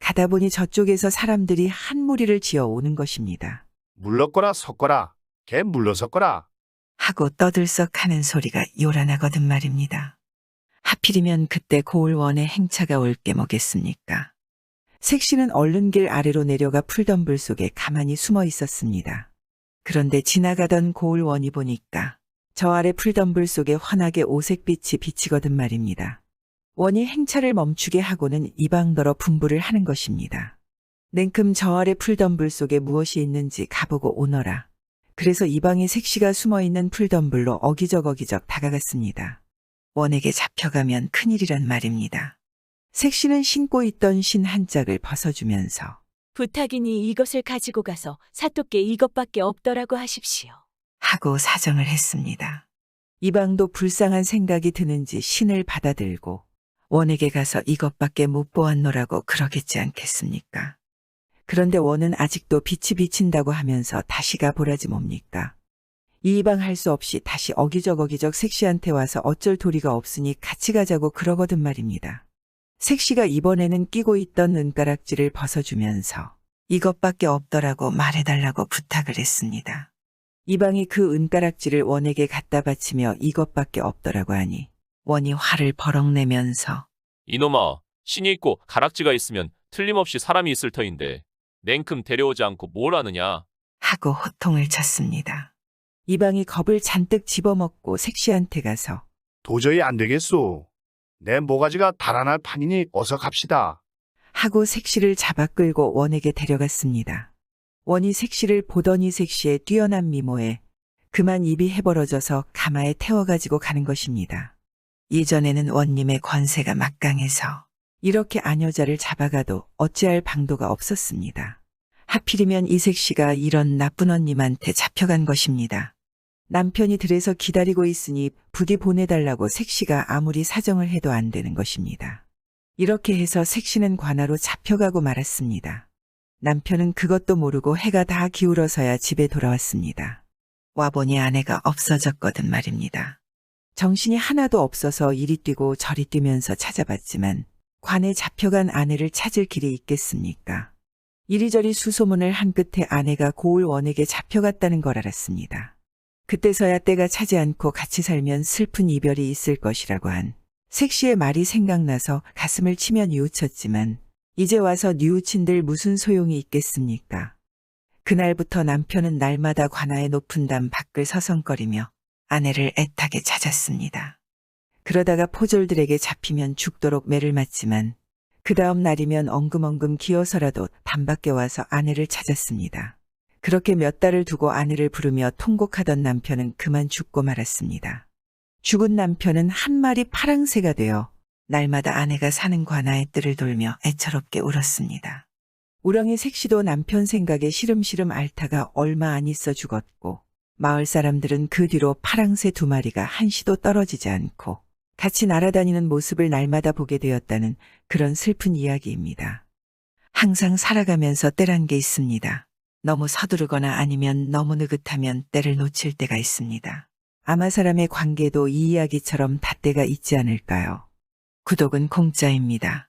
가다 보니 저쪽에서 사람들이 한 무리를 지어 오는 것입니다. 물렀거라 섰거라 개 물러섰거라 하고 떠들썩하는 소리가 요란하거든 말입니다. 하필이면 그때 고을원에 행차가 올 게 뭐겠습니까? 색시는 얼른 길 아래로 내려가 풀덤불 속에 가만히 숨어 있었습니다. 그런데 지나가던 고을원이 보니까 저 아래 풀덤불 속에 환하게 오색빛이 비치거든 말입니다. 원이 행차를 멈추게 하고는 이방더러 분부를 하는 것입니다. 냉큼 저 아래 풀덤불 속에 무엇이 있는지 가보고 오너라. 그래서 이방의 색시가 숨어있는 풀덤불로 어기적 다가갔습니다. 원에게 잡혀가면 큰일이란 말입니다. 색시는 신고 있던 신 한 짝을 벗어주면서 부탁이니 이것을 가지고 가서 사또께 이것밖에 없더라고 하십시오. 하고 사정을 했습니다. 이방도 불쌍한 생각이 드는지 신을 받아들고 원에게 가서 이것밖에 못 보았노라고 그러겠지 않겠습니까? 그런데 원은 아직도 빛이 비친다고 하면서 다시가 보라지 뭡니까? 이방 할 수 없이 다시 어기적 색시한테 와서 어쩔 도리가 없으니 같이 가자고 그러거든 말입니다. 색시가 이번에는 끼고 있던 은가락지를 벗어주면서 이것밖에 없더라고 말해달라고 부탁을 했습니다. 이방이 그 은가락지를 원에게 갖다 바치며 이것밖에 없더라고 하니 원이 화를 버럭 내면서 이놈아, 신이 있고 가락지가 있으면 틀림없이 사람이 있을 터인데 냉큼 데려오지 않고 뭘 하느냐? 하고 호통을 쳤습니다. 이방이 겁을 잔뜩 집어먹고 색시한테 가서 도저히 안 되겠소. 내 모가지가 달아날 판이니 어서 갑시다. 하고 색시를 잡아 끌고 원에게 데려갔습니다. 원이 색시를 보더니 색시의 뛰어난 미모에 그만 입이 해벌어져서 가마에 태워가지고 가는 것입니다. 예전에는 원님의 권세가 막강해서 이렇게 아녀자를 잡아가도 어찌할 방도가 없었습니다. 하필이면 이 색시가 이런 나쁜 원님한테 잡혀간 것입니다. 남편이 들에서 기다리고 있으니 부디 보내달라고 색시가 아무리 사정을 해도 안 되는 것입니다. 이렇게 해서 색시는 관아로 잡혀가고 말았습니다. 남편은 그것도 모르고 해가 다 기울어서야 집에 돌아왔습니다. 와보니 아내가 없어졌거든 말입니다. 정신이 하나도 없어서 이리 뛰고 저리 뛰면서 찾아봤지만 관에 잡혀간 아내를 찾을 길이 있겠습니까? 이리저리 수소문을 한 끝에 아내가 고을 원에게 잡혀갔다는 걸 알았습니다. 그때서야 때가 차지 않고 같이 살면 슬픈 이별이 있을 것이라고 한 색시의 말이 생각나서 가슴을 치며 뉘우쳤지만 이제 와서 뉘우친들 무슨 소용이 있겠습니까? 그날부터 남편은 날마다 관아의 높은 담 밖을 서성거리며 아내를 애타게 찾았습니다. 그러다가 포졸들에게 잡히면 죽도록 매를 맞지만 그 다음 날이면 엉금엉금 기어서라도 담 밖에 와서 아내를 찾았습니다. 그렇게 몇 달을 두고 아내를 부르며 통곡하던 남편은 그만 죽고 말았습니다. 죽은 남편은 한 마리 파랑새가 되어 날마다 아내가 사는 관아의 뜰을 돌며 애처롭게 울었습니다. 우렁이 색시도 남편 생각에 시름시름 앓다가 얼마 안 있어 죽었고 마을 사람들은 그 뒤로 파랑새 2마리가 한시도 떨어지지 않고 같이 날아다니는 모습을 날마다 보게 되었다는 그런 슬픈 이야기입니다. 항상 살아가면서 때란 게 있습니다. 너무 서두르거나 아니면 너무 느긋하면 때를 놓칠 때가 있습니다. 아마 사람의 관계도 이 이야기처럼 닷때가 있지 않을까요? 구독은 공짜입니다.